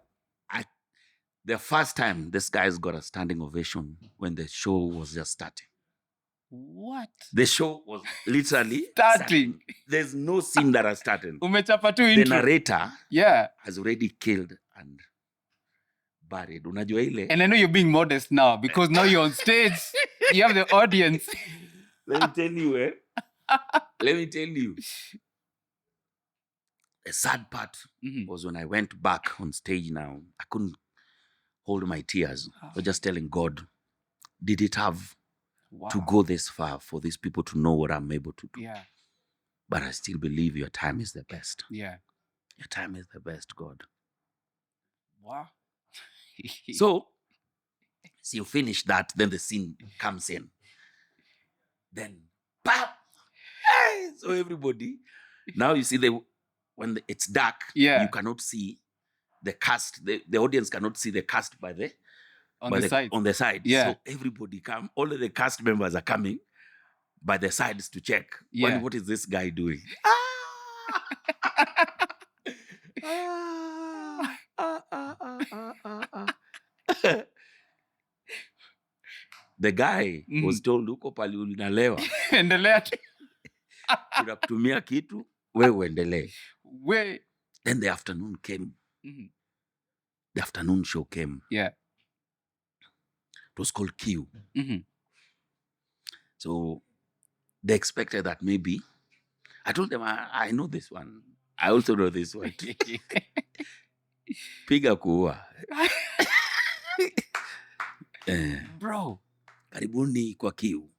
The first time, this guy's got a standing ovation when the show was just starting. What? The show was literally starting. There's no scene that has started. Umechapa tu intro. The narrator has already killed and buried. Unajua ile? And I know you're being modest now because now you're on stage. You have the audience. Let me tell you, Let me tell you. The sad part was when I went back on stage now. I couldn't hold my tears. I was just telling God, did it have to go this far for these people to know what I'm able to do? Yeah. But I still believe your time is the best. Yeah. Your time is the best, God. Wow. So you finish that, then the scene comes in. Then, pop! Hey! So everybody, now you see when it's dark, you cannot see the cast. The audience cannot see the cast on the side. Yeah. So everybody come. All of the cast members are coming by the sides to check. What is this guy doing? The guy was told, uko pali unalewa. Endelea. Tunakutumia kitu, wewe endelee. Wait. Then the afternoon came. The afternoon show came. Yeah. It was called Q. So they expected that maybe. I told them, I know this one. I also know this one. Piga kuua. Bro. Karibuni kwa Q.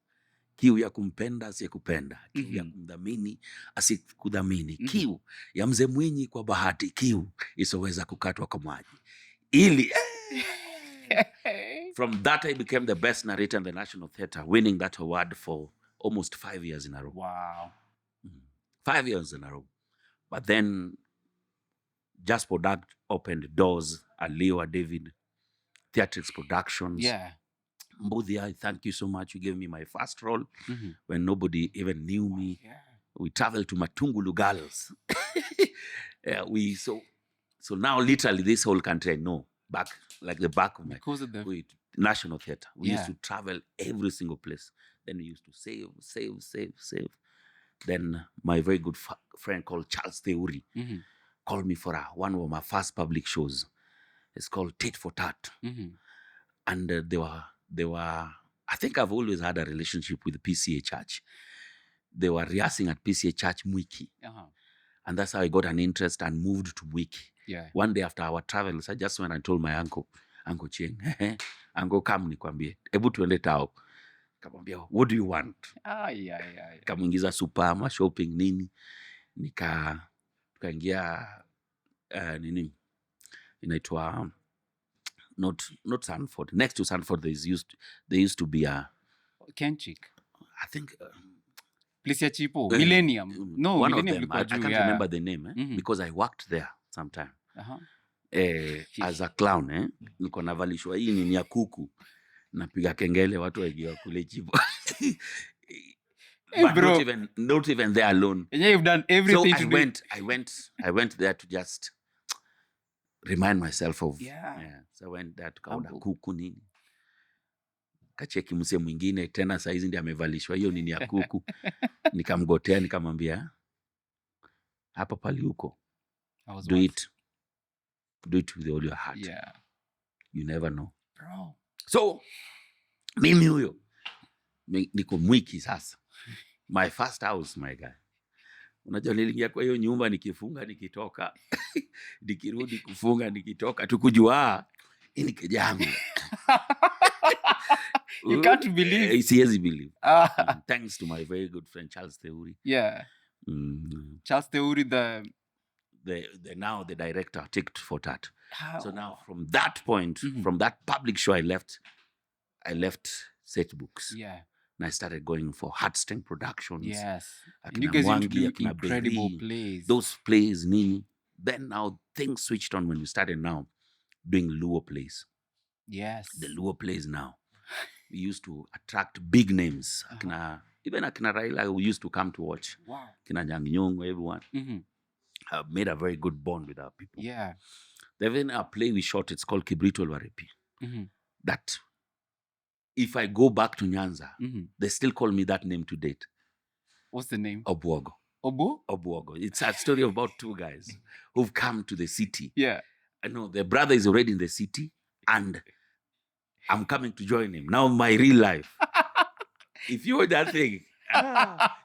Kiu ya kumpenda asiyekupenda, kiu ya kumdhamini asikudhamini, kiu ya mzee Mwinyi kwa bahati, kiu isoweza kukatwa kwa maji. Ili From that I became the best narrator in the National Theatre, winning that award for almost 5 years in a row. Wow. 5 years in a row. But then Jasper Oduor opened doors at Leo David Theatrics Productions. Yeah. Mbudhi, I thank you so much. You gave me my first role when nobody even knew me. Yeah. We traveled to Matungulu Girls. So now literally this whole country I know like the back of my National Theatre. We used to travel every single place. Then we used to save. Then my very good friend called Charles Theuri called me for one of my first public shows. It's called Tit for Tat. And they were, I think I've always had a relationship with the PCA Church. They were rehearsing at PCA Church Mwiki. And that's how I got an interest and moved to Mwiki. Yeah. One day after our travels, I just went and told my Uncle Chieng, Uncle, come nikwambie, ebu tuende tao. Kamwambia, what do you want? Kamuingiza supama, shopping nini. Tukaingia nini. Inaitwa not Sanford. Next to Sanford, there used to be a Kenchik. I think Place ya Chipo. Millennium. No, one Millennium. Of them. I can't remember the name because I worked there sometime. As a clown, niko navalishwa hii ni ya kuku. Napiga kengele watu waingia kule Chipo. Hey, but bro. not even there alone. And yeah, you've done everything So I went there to just remind myself of So I went there tukaona kuku nini, kacheki mse mwingine tena saizi ndiye amevalishwa hiyo nini ya kuku. Nikamgotea nikamwambia hapa pali huko, do it with all your heart. You never know, bro. So mimi huyo niko mwiki sasa, my first house, my guy. Unajua niliingia kwa hiyo nyumba nikifunga nikitoka nikirudi kufunga nikitoka, tukujua ini kejangu. You can't believe. Siwezi believe. Thanks to my very good friend Charles Theuri. Charles Theuri, the now the director, ticked for that. So now from that point, from that public show I left set books. And I started going for Heartstring Productions. And you guys used to do incredible plays. Those plays, nini. Then now things switched on when we started now doing Luo plays. The Luo plays now. We used to attract big names. Even Akina Raila, who used to come to watch. Akina Nyang, everyone. Made a very good bond with our people. Then even a play we shot, it's called Kibrito Warepi. That if I go back to Nyanza, they still call me that name to date. What's the name? Obuogo. Obuogo. It's a story about two guys who've come to the city. I know their brother is already in the city and I'm coming to join him. Now my real life. If you heard that thing,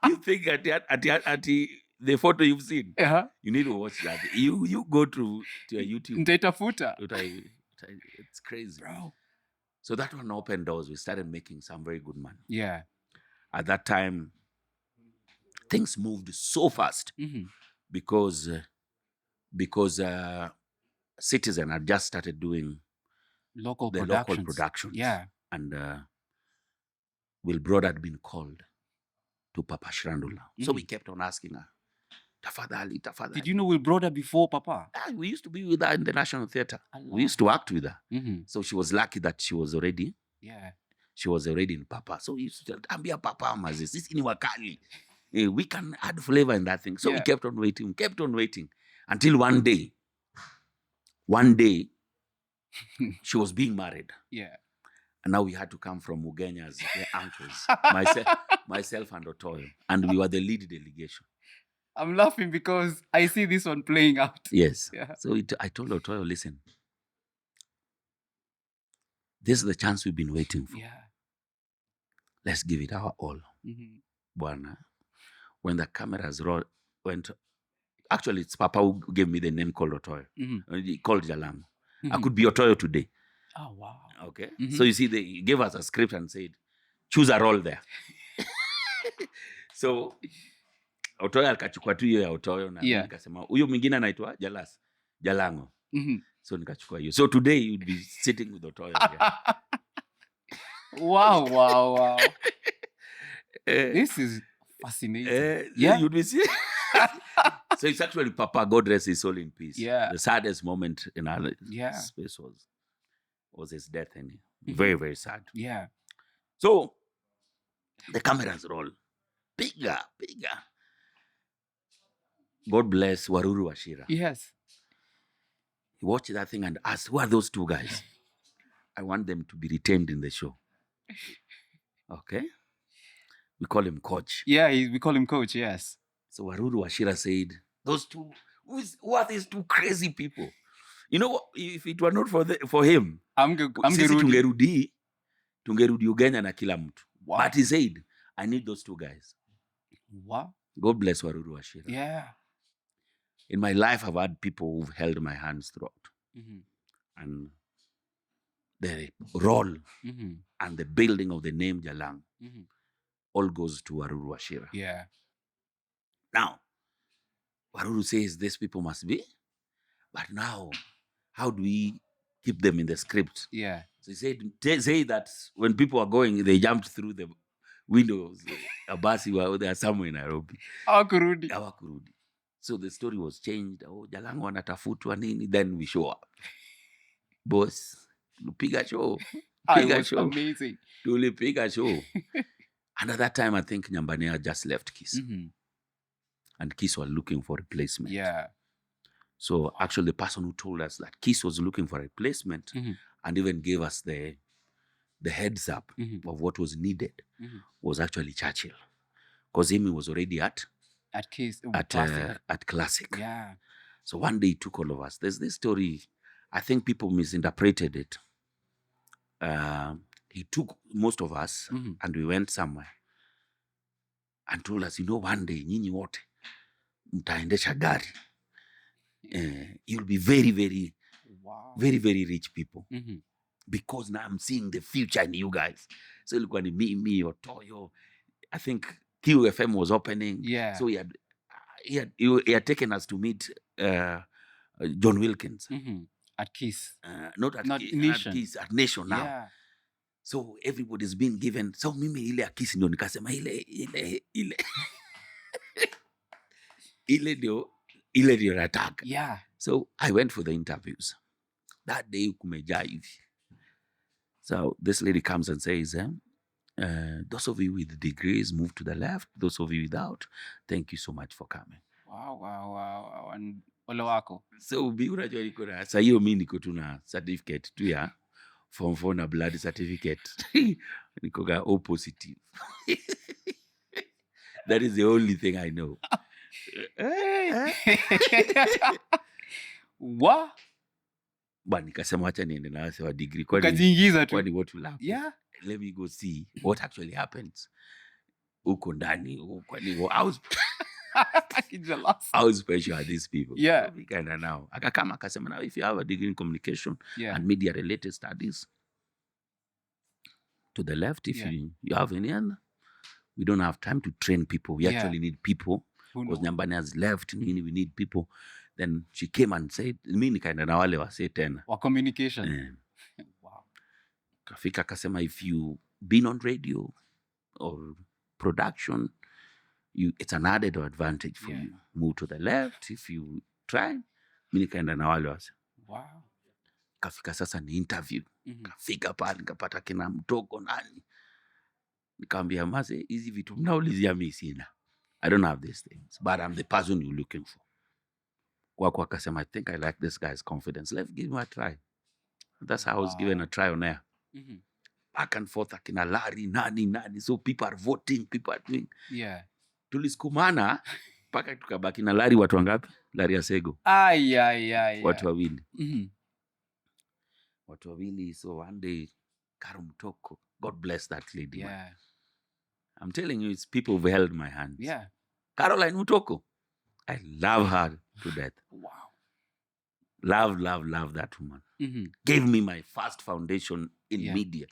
you think at the photo you've seen, you need to watch that. You go to your YouTube. It's crazy, bro. So that one opened doors. We started making some very good money. At that time, things moved so fast because Citizen had just started doing local productions. And Will Broad had been called to Papa Shirandula. So we kept on asking her, Tafadhali. Did you know Will Broad before Papa? We used to be with her in the National Theatre. We used to act with her. So she was lucky that she was already in Papa. So we used to tell, Ambia Papa Mazis, this is wakali. We can add flavor in that thing. So we kept on waiting until one day she was being married. And now we had to come from Mugenya's uncles, myself and Otoyo. And we were the lead delegation. I'm laughing because I see this one playing out. Yes. So I told Otoyo, listen, this is the chance we've been waiting for. Let's give it our all. Bwana. When the cameras went, actually it's Papa who gave me the name called Otoyo. He called Jalang'o. I could be Otoyo today. Oh, wow. Okay. So you see, they gave us a script and said, choose a role there. So Otoyo akachukua tu hiyo ya Otoyo na nikasema huyo mwingine anaitwa Jalang'o. So nikachukua hiyo. So today you'd be sitting with Otoyo here. Wow. This is fascinating. You'd be sitting. So it's actually Papa, God rest his soul in peace. The saddest moment in our space was his death. And very, very sad. So the cameras roll. Bigger. God bless Waruru Wachira. He watched that thing and asked, who are those two guys? I want them to be retained in the show. Okay. We call him Coach. We call him Coach, yes. So Waruru Wachira said, those two, who are these two crazy people? You know what? If it were not for him, tungerudi Ugenya na kila mtu. But he said, I need those two guys. Wow. God bless Waruru Wachira. In my life, I've had people who've held my hands throughout. And the role and the building of the name Jalang'o all goes to Waruru Wachira. Now, Waruru says these people must be, but now, how do we keep them in the script? So he said, say that when people are going, they jumped through the windows. Abasi, they are somewhere in Nairobi. Hawakurudi. So the story was changed. Jalang'o anatafutwa nini? Then we show up. Boss, tulipiga show. It was amazing. Tulipiga show. And at that time, I think Nyambania just left Kiss. Mm-hmm. And Kiss was looking for replacement. Yeah. So actually, the person who told us that Kiss was looking for a replacement Mm-hmm. and even gave us the heads up Mm-hmm. of what was needed Mm-hmm. was actually Churchill. Because he was already at Kiss, Classic. At Classic. Yeah. So one day he took all of us. There's this story, I think people misinterpreted it. He took most of us and we went somewhere and told us, one day, nyinyi wote, mtaendesha gari. You'll be very, very, very, very rich people. Mm-hmm. Because now I'm seeing the future in you guys. So ilikuwa ni me or Toyo. I think QFM was opening. Yeah. So he had taken us to meet John Wilkins. Mm-hmm. At Kiss. Not at Nation. At Kiss, at Nation now. Yeah. So everybody's been given. So mimi ile ya Kiss ndio nikasema ile ndio nataka. Yeah. So I went for the interviews. That day kumejaa hivi. So this lady comes and says, those of you with degrees, move to the left. Those of you without, thank you so much for coming. Wow. And ole wako. So unajua niko na sasa hiyo mimi niko tu na certificate tu ya form 4 na blood certificate. Niko ga O positive. That is the only thing I know. What? But nikasema acha niende na wase wa degree kwani Kajiingiza tu. Kwani what will happen? Yeah. Let me go see what actually happens. Uko ndani, kwani how special are these people? Yeah. Kind of now. Akakama akasema now if you have a degree in communication and media related studies, to the left, if you have any other, we don't have time to train people. We actually need people because Nyambani has left. We need people. Then she came and said, mimi nikaenda na wale wase tena. Wa communication. Wow. Kafika akasema if you been on radio or production, it's an added advantage for you. Move to the left if you try. Mimi nikaenda na wale wase. Wow. Kafika sasa ni interview. Kafika pale nikapata kina mtoko nani. Nikamwambia maze hizi vitu mnaulizia mimi sina. I don't have these things, but I'm the person you're looking for. Kwako akasema I think I like this guy's confidence. Let's give him a try. That's how I was given a try on air. Back and forth akina Larry nani. So people are voting, people are doing. Yeah. Tulisukumana mpaka tukabaki na Larry watu wangapi? Larry Asego. Watu wawili. Watu wawili. So one day Karo Mtoko, God bless that lady. Yeah. Man. I'm telling you, it's people who've held my hands. Yeah. Caroline Mutoko. I love her to death. Wow. Love that woman. Gave me my first foundation in media.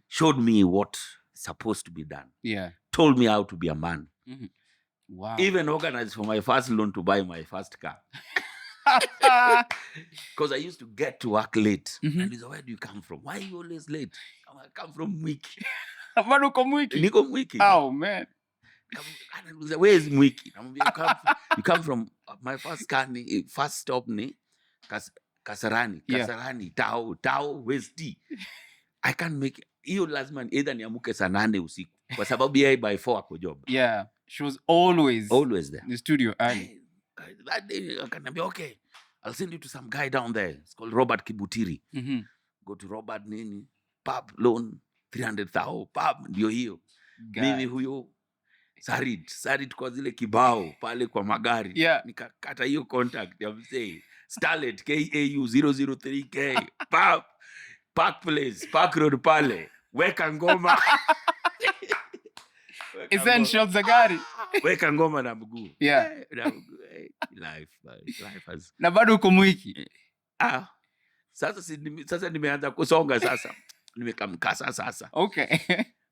Showed me what is supposed to be done. Yeah. Told me how to be a man. Wow. Even organized for my first loan to buy my first car. Because I used to get to work late. And he said, where do you come from? Why are you always late? I come from Mwiki. Niko Mwiki. Oh, man. Where is Mwiki? You come from my first stop ni Kasarani. Kasarani, Tao, West D. I can't make it. Hiyo lazima either niamuke saa 8 usiku. Kwa sababu yeye by 4 ako job. Yeah. She was always there. In the studio early. That day, I can be okay. I'll send you to some guy down there. It's called Robert Kibutiri. Go to Robert nini. Pub loan 300,000. Pub ndio hiyo. Mimi huyo Sarid kwa zile kibao pale kwa magari. Yeah. Nikakata hiyo contact ya msee. Starlet KAU 003K. Pub. Park Place. Park Road pale. Weka ngoma. Essentials za gari. Weka ngoma na mguu. Yeah. Life has... Na bado uko Mwiki. Sasa nimeanza kusonga sasa. Nimekamkasa sasa. Okay.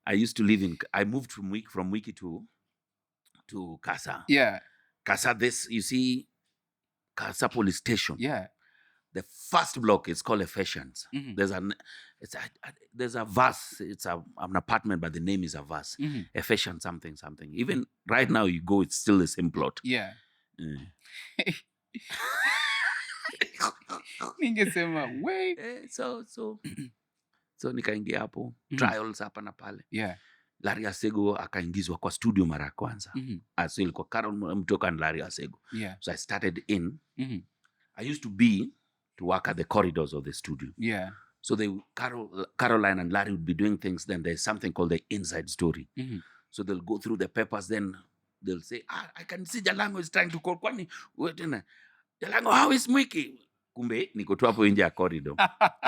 I moved from Wiki to Kasa. Yeah. Kasa, you see Kasa police station. Yeah. The first block is called Aspirations. There's a verse. It's an apartment, but the name is a verse. Aspirations something. Even right now you go, it's still the same plot. Yeah. Ningesema way. So nikaingia hapo trials hapa na pale. Yeah. Larry Asego akaingizwa kwa studio mara ya kwanza. So ilikuwa Carol Mutoka and Larry Asego. Yeah. So I started in. I used to work at the corridors of the studio. Yeah. So Caroline and Larry would be doing things. Then there's something called the inside story. So they'll go through the papers. Then they'll say, I can see Jalang'o is trying to call. Kwani, Jalang'o, how is Mwiki? Kumbe, niko tu hapo nje ya corridor.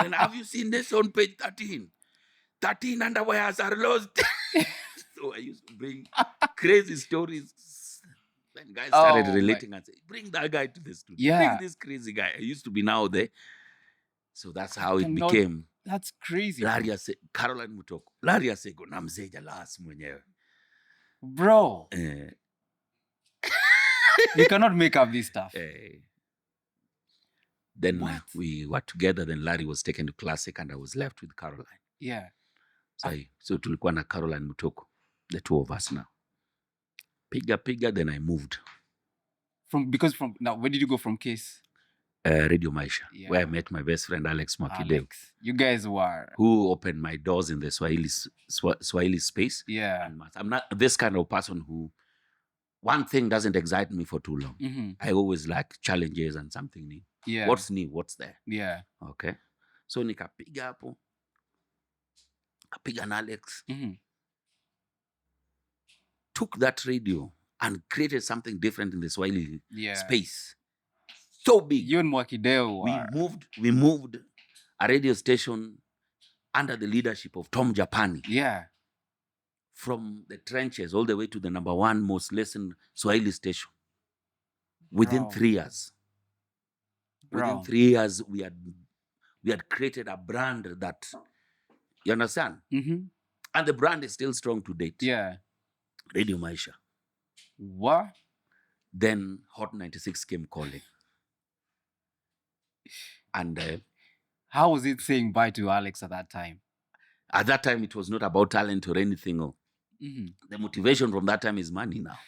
Then have you seen this on page 13? 13 underwears are lost. So I used to bring crazy stories. Then guys started relating and say, bring that guy to the studio. Yeah. Bring this crazy guy. I used to be now there. So that's how it became. That's crazy. Caroline Mutoko. Larry Asego na mzee Jalas mwenyewe. Bro. You cannot make up this stuff. Then we were together. Then Larry was taken to Classic and I was left with Caroline. Yeah. So tulikuwa na Caroline Mutoko. The two of us now. Piga, then I moved. Now, where did you go from Case? Radio Maisha, where I met my best friend Alex Mwakideu. You guys were... Who opened my doors in the Swahili space. Yeah. I'm not this kind of person who... One thing doesn't excite me for too long. I always like challenges and something new. Yeah. What's new? What's there? Yeah. Okay. So nikapiga hapo. Kapiga na Alex. Took that radio and created something different in the Swahili space. So big. You and Mwakideu we moved a radio station under the leadership of Tom Japani. Yeah. From the trenches all the way to the number one most listened Swahili station. Within 3 years. Within 3 years, we had created a brand that, you understand? And the brand is still strong to date. Yeah. Radio Maisha. What? Then Hot 96 came calling. And how was it saying bye to Alex at that time? At that time, it was not about talent or anything. The motivation from that time is money now.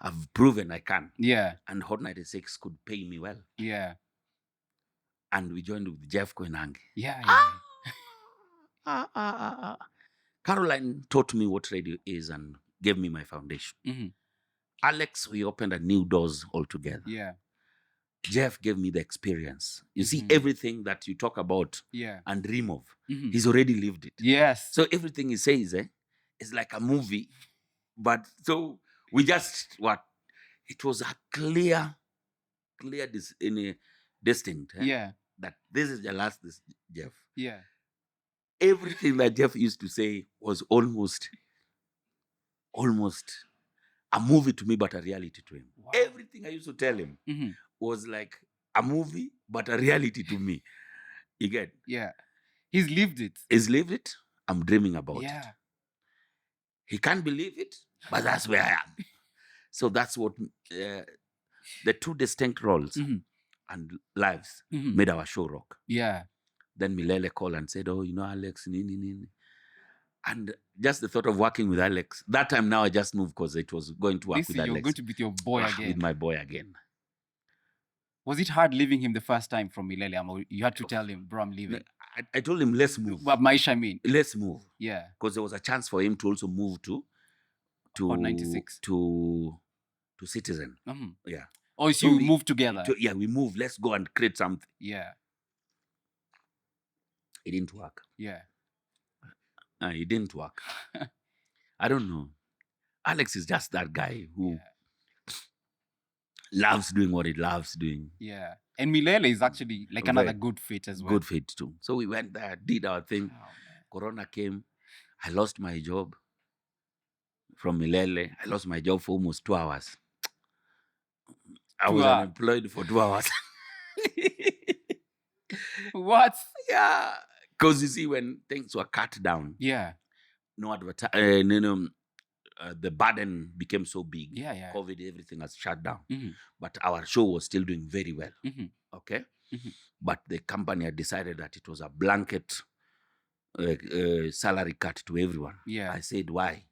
I've proven I can. Yeah. And Hot 96 could pay me well. Yeah. And we joined with Jeff Koinange. Yeah. Caroline taught me what radio is and gave me my foundation. Alex, we opened a new doors altogether. Yeah. Jeff gave me the experience. You see, everything that you talk about and dream of, he's already lived it. Yes. So everything he says is like a movie. But so we just, it was a clear distinct. That this is the last, Jeff. Yeah. Everything that Jeff used to say was almost a movie to me, but a reality to him. Wow. Everything I used to tell him was like a movie, but a reality to me. You get? Yeah. He's lived it. He's lived it. I'm dreaming about it. Yeah. He can't believe it, but that's where I am. So that's what the two distinct roles and lives made our show rock. Yeah. Then Milele called and said, oh, Alex, nini. And just the thought of working with Alex, that time now I just moved because it was going to work with Alex. You're going to be with your boy again. With my boy again. Was it hard leaving him the first time from Milele? You had to tell him, bro, I'm leaving. I told him, let's move. But Maisha, I mean. Let's move. Yeah. Because there was a chance for him to also move to 96. To Citizen. Yeah. Oh, so you moved together? We moved. Let's go and create something. Yeah. It didn't work. Yeah. It didn't work. I don't know. Alex is just that guy who loves doing what he loves doing. Yeah. And Milele is actually like another good fit as well. Good fit too. So we went there, did our thing. Corona came. I lost my job from Milele. I lost my job for almost 2 hours. I was unemployed for 2 hours. What? Yeah. Because you see, when things were cut down, no the burden became so big. Yeah. COVID, everything has shut down. But our show was still doing very well. Okay? But the company had decided that it was a blanket salary cut to everyone. Yeah. I said, why?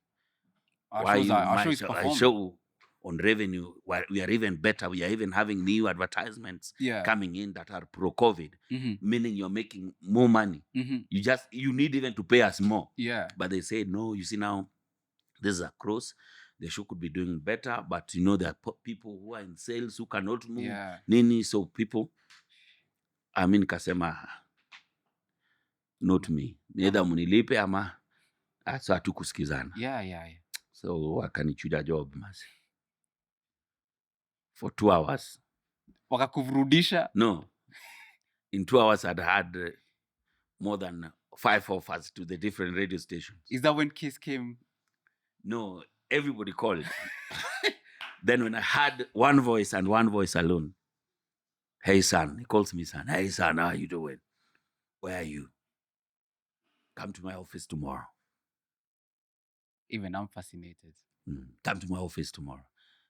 Our show on revenue, we are even better. We are even having new advertisements coming in that are pro-COVID, meaning you're making more money. You need even to pay us more. Yeah. But they say, no, you see now, This is a cross. The show could be doing better, but you know, there are people who are in sales who cannot move. Yeah. Nini, so people, I mean, kasema, not me. Neither munilipe ama, so hatukusikizana. Yeah. So wakanichuja job, mas. For 2 hours. Wakakurudisha? No. In 2 hours, I'd had more than 5 offers to the different radio stations. Is that when Kiss came? No, everybody called. Then when I had one voice and one voice alone, hey son, he calls me son. Hey son, how are you doing? Where are you? Come to my office tomorrow. Even I'm fascinated. Come to my office tomorrow.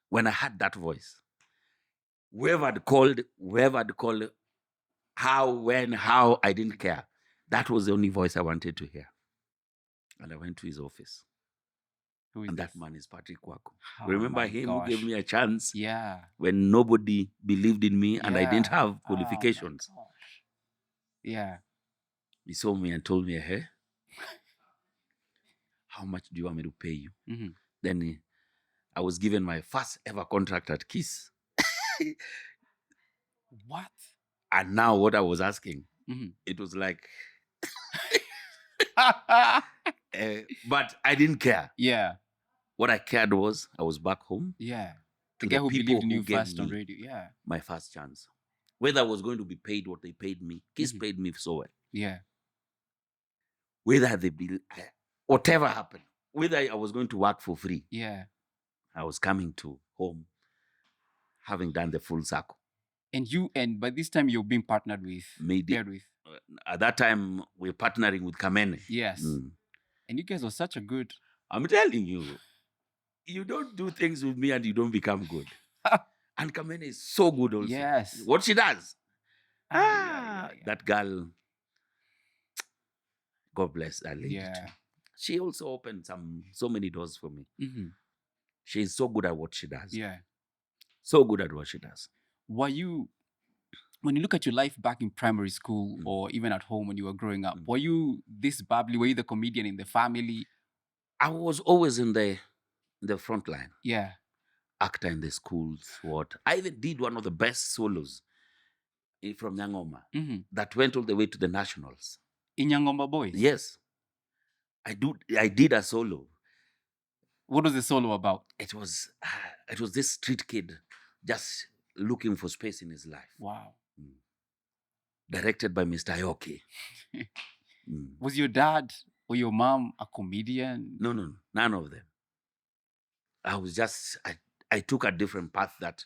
When I had that voice, whoever had called, how, when, how, I didn't care. That was the only voice I wanted to hear. And I went to his office. Who is And this? that man is Patrick Kwaku. Oh, Remember my him gosh. who gave me a chance Yeah. when nobody believed in me and I didn't Yeah. have qualifications. Oh my gosh. Yeah. He saw me and told me, hey, how much do you want me to pay you? Mhm. Then I was given my first ever contract at Kiss. What? And now what I was asking, Mhm. it was like, but I didn't care. Yeah. What I cared was I was back home. Yeah. To The guy the who people believed in who you gave first on me radio. Yeah. my first chance. Whether I was going to be paid what they paid me, Kiss Mhm. paid me so well. Yeah. Whether they whatever happened, whether I was going to work for free, Yeah. I was coming to home having done the full circle. And by this time you're being partnered with, paired with. At that time, we're partnering with Kamene. Yes. And you guys were such a good. I'm telling you, you don't do things with me and you don't become good. And Kamene is so good also. Yes. What she does. Yeah. That girl, God bless that lady Yeah. too. She also opened so many doors for me. Mhm. She's so good at what she does. Yeah. So good at what she does. Were you, when you look at your life back in primary school or even at home when you were growing up, were you this bubbly? Were you the comedian in the family? I was always in the front line. Yeah. Actor in the schools. What I even did one of the best solos from Nyangoma that went all the way to the nationals. In Nyangoma Boys? Yes. I did a solo. What was the solo about? It was this street kid just looking for space in his life. Wow. Directed by Mr. Ayoki. Was your dad or your mom a comedian? No, none of them. I was just, I took a different path that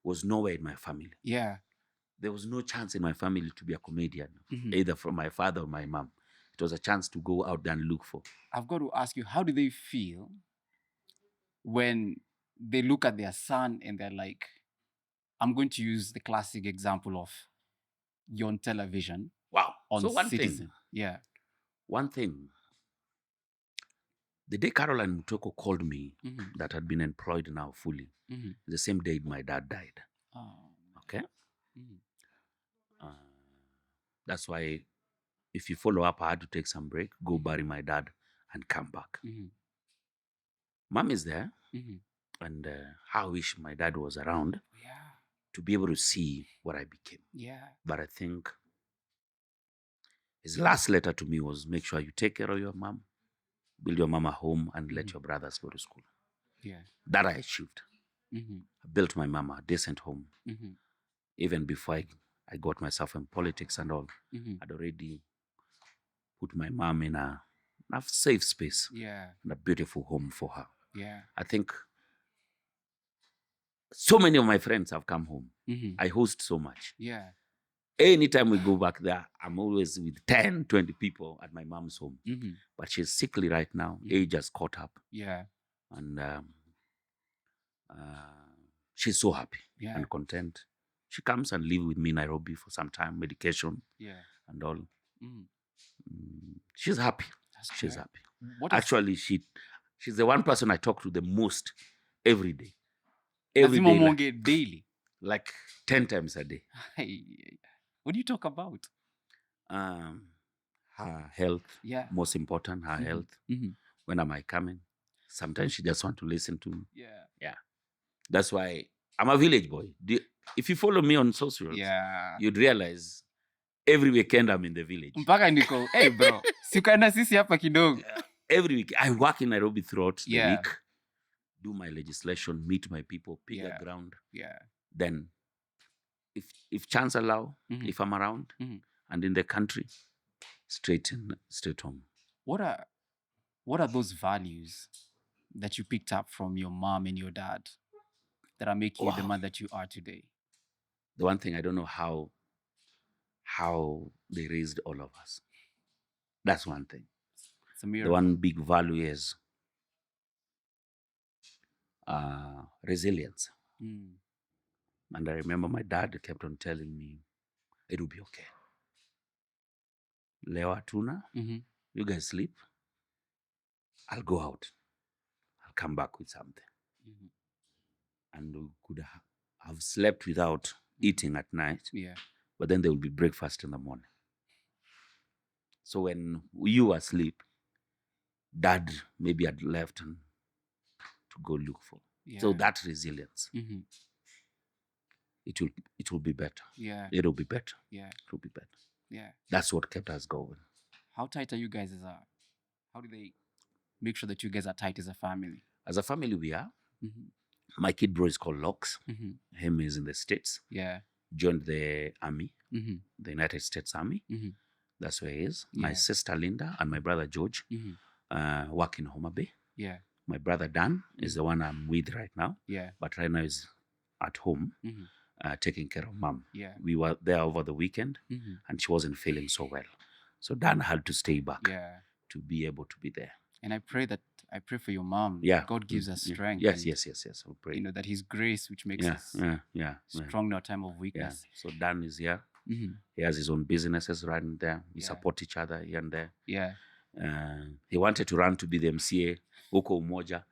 was nowhere in my family. Yeah. There was no chance in my family to be a comedian, either from my father or my mom. It was a chance to go out there and look for. I've got to ask you, how do they feel when they look at their son and they're like, I'm going to use the classic example of you're on television. Wow. On so one Citizen. thing. Yeah. One thing. The day Caroline Mutoko called me, that had been employed now fully, the same day my dad died. Oh. Okay? That's why if you follow up, I had to take some break, go bury my dad, and come back. Mom is there, and I wish my dad was around to be able to see what I became. Yeah. But I think his last letter to me was, make sure you take care of your mom, build your mom a home, and let your brothers go to school. Yeah. That I achieved. I built my mama a decent home. Even before I got myself in politics and all, I'd already put my mom in a safe space. Yeah. And a beautiful home for her. Yeah. I think so many of my friends have come home. I host so much. Yeah. Anytime we go back there, I'm always with 10, 20 people at my mom's home. But she's sickly right now. Age has caught up. Yeah. And she's so happy and content. She comes and live with me in Nairobi for some time, medication and all. She's happy. She's happy. Actually, she's the one person I talk to the most every day. Every day. Daily? Like 10 times a day. What do you talk about? Her health. Most important, her health. When am I coming? Sometimes she just want to listen to me. Yeah. That's why I'm a village boy. If you follow me on socials, Yeah. you'd realize every weekend I'm in the village. Mpaka niko, hey bro, sikaenda sisi hapa kidogo. Every week I work in Nairobi throughout the Yeah. week, do my legislation, meet my people, pick Yeah. a ground. Yeah. Then if chance allow, Mhm. if I'm around Mhm. and in the country, straight home. What are those values that you picked up from your mom and your dad that are making you the Wow. man that you are today? The one thing I don't know how they raised all of us. That's one thing. It's a miracle. The one big value is resilience. Mm. And I remember my dad kept on telling me, it'll be okay. Leo hatuna, Mhm. you guys sleep. I'll go out. I'll come back with something. Mhm. And we could have slept without eating at night. Yeah. But then there will be breakfast in the morning. So when you were asleep, dad maybe had left and to go look for. Yeah. So that resilience, Mhm. it will be better. Yeah. It'll be better. Yeah. It will be better. Yeah. That's what kept us going. How tight are you guys how do they make sure that you guys are tight as a family? As a family, we are. Mhm. My kid bro is called Locks. Mhm. Him is in the States. Yeah. Joined the army, Mhm. the United States Army. Mhm. That's where he is. My Yeah. sister Linda and my brother George Mhm. work in Homa Bay. Yeah. My brother Dan is the one I'm with right now. Yeah. But right now is at home Mhm. taking care of mom. Yeah. We were there over the weekend Mhm. and she wasn't feeling so well. So Dan had to stay back Yeah. to be able to be there. And I pray for your mom. Yeah. God gives us Yeah. strength. Yes, and, yes. We'll pray. You know, that His grace, which makes us Yeah. strong in our time of Yeah. weakness. So Dan is here. Mhm. He has his own businesses running there. We Yeah. support each other here and there. Yeah. He wanted to run to be the MCA huko Umoja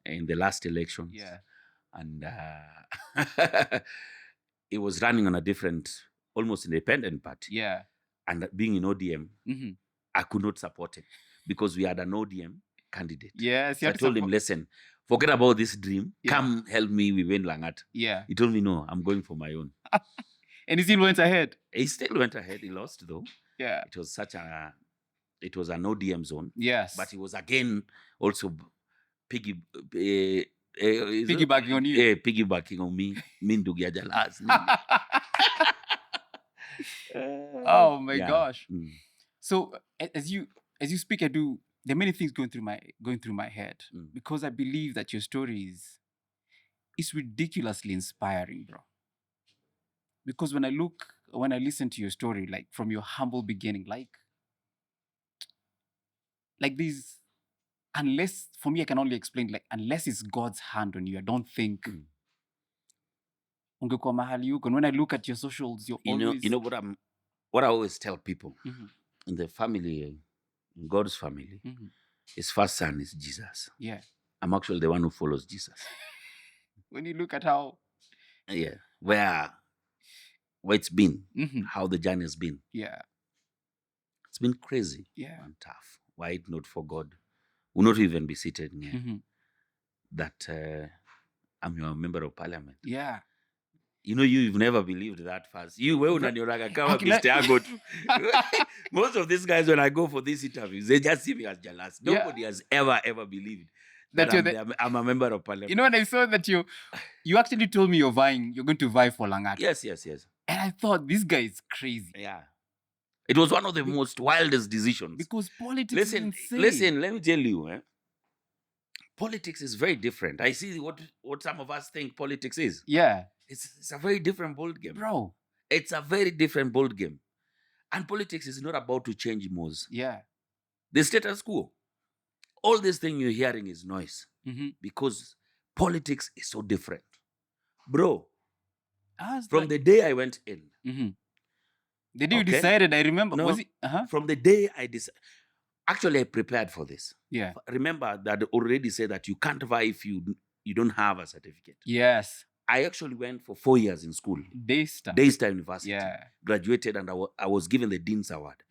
in the last elections. Yeah. And he was running on a different, almost independent party. Yeah. And being in ODM, Mhm. I could not support him because we had an ODM candidate. Yes. So I told him, listen, forget about this dream. Yeah. Come help me. We win Langata. Yeah. He told me, no, I'm going for my own. And he still went ahead. He still went ahead. He lost though. Yeah. It was an ODM zone. Yes. But he was again also piggybacking on you. Piggybacking on me. Mi ndugu ya Jalas. Oh my Yeah. gosh. So as you speak, there are many things going through my head because I believe that your story is ridiculously inspiring, bro. Because when I listen to your story, like from your humble beginning, like these, unless for me, I can only explain, like, unless it's God's hand on you, I don't think ungekuwa mahali huko. And when I look at your socials, you're always... You know what I always tell people Mhm. in the family, in God's family, his first son is Jesus. Yeah. I'm actually the one who follows Jesus. When you look at how... Yeah. Where it's been, Mhm. how the journey has been. Yeah. It's been crazy Yeah. and tough. Why it not for God? Will not even be seated here. That I'm your member of parliament. Yeah. You know, you've never believed that first. You were Most of these guys, when I go for these interviews, they just see me as jealous. Nobody has ever believed that I'm a member of parliament. You know, when I saw that you actually told me you're going to vie for Langata. Yes. And I thought, this guy is crazy. Yeah. It was one of the most wildest decisions. Because politics is insane. Listen, let me tell you, politics is very different. I see what some of us think politics is. Yeah. It's a very different bold game. Bro. It's a very different bold game. And politics is not about to change most. Yeah. The status quo. All this thing you're hearing is noise. Because politics is so different. Bro, from the day I went in. The day you decided, I remember. No, was it? From the day I decided. Actually, I prepared for this. Yeah. Remember that I already said that you can't vie if you don't have a certificate. Yes. I actually went for 4 years in school. Daystar University. Yeah. Graduated and I was given the Dean's Award.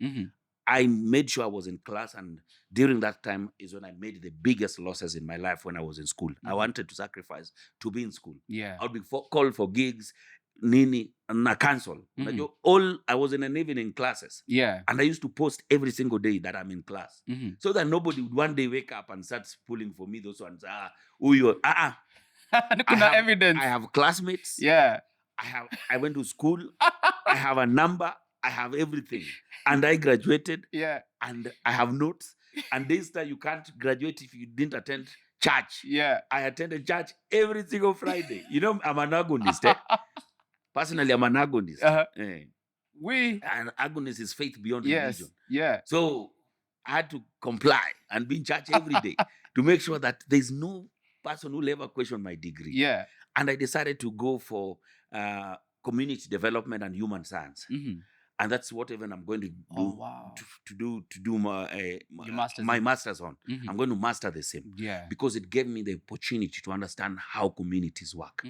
I made sure I was in class, and during that time is when I made the biggest losses in my life when I was in school. I wanted to sacrifice to be in school. Yeah. I would be called for gigs, nini, and I cancel. All I was in an evening classes. Yeah. And I used to post every single day that I'm in class. So that nobody would one day wake up and start pulling for me those ones. Who you are? Evidence. I have classmates. Yeah. I went to school. I have a number. I have everything. And I graduated. Yeah. And I have notes. And this time you can't graduate if you didn't attend church. Yeah. I attended church every single Friday. I'm an agonist. Eh? Personally, I'm an agonist. And agonist is faith beyond religion. Yeah. So I had to comply and be in church every day to make sure that there's no person who will ever question my degree. Yeah. And I decided to go for community development and human science. And that's what even I'm going to do to do my master's on. I'm going to master the same. Yeah. Because it gave me the opportunity to understand how communities work.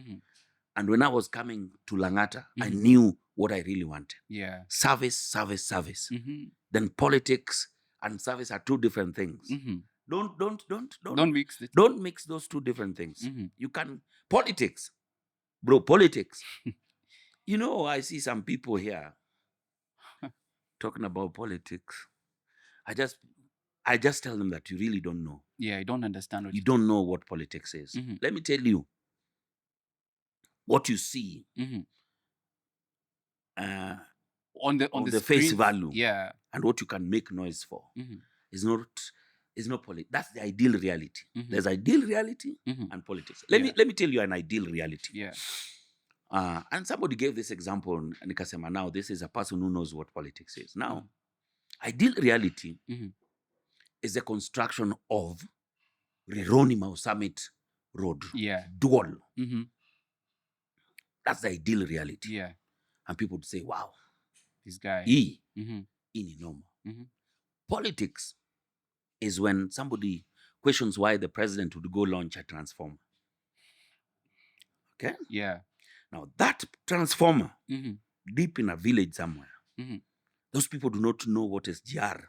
And when I was coming to Langata, I knew what I really wanted. Yeah. Service. Then politics and service are two different things. Don't mix it. Don't mix those two different things. You can politics. I see some people here talking about politics. I just tell them that you really don't know. Yeah, you don't understand you don't know what politics is. Let me tell you, what you see on the face value, yeah, and what you can make noise for is not that's the ideal reality. There's ideal reality and politics. Let me tell you an ideal reality. Yeah. And somebody gave this example, and Nikasema, now this is a person who knows what politics is. Now, ideal reality is the construction of Rironi Mau Summit Road. Yeah. Dual. That's the ideal reality. Yeah. And people would say, wow, this guy. In normal. Politics is when somebody questions why the president would go launch a transformer. Okay? Yeah. Now, that transformer, deep in a village somewhere, those people do not know what is GR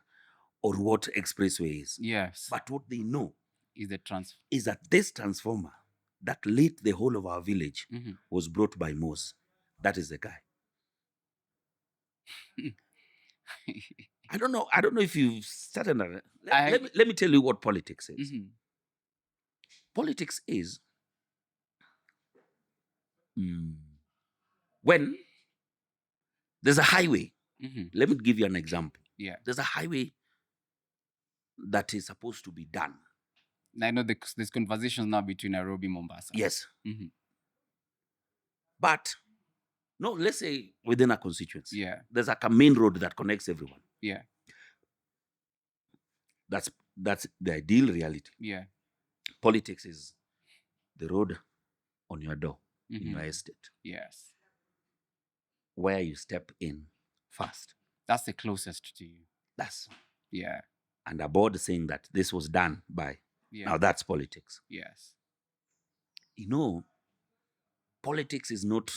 or what expressway is. Yes. But what they know is that this transformer that lit the whole of our village was brought by Mose. That is the guy. I don't know if you've started. Let me tell you what politics is. Politics is when there's a highway. Let me give you an example. Yeah. There's a highway that is supposed to be done. I know there's conversations now between Nairobi and Mombasa. Yes. But no, let's say within a constituency. Yeah. There's like a main road that connects everyone. Yeah. That's the ideal reality. Yeah. Politics is the road on your door, in your estate. Yes. Where you step in first. That's the closest to you. Yeah. And a board saying that this was done by. Yeah. Now that's politics. Yes. Politics is not.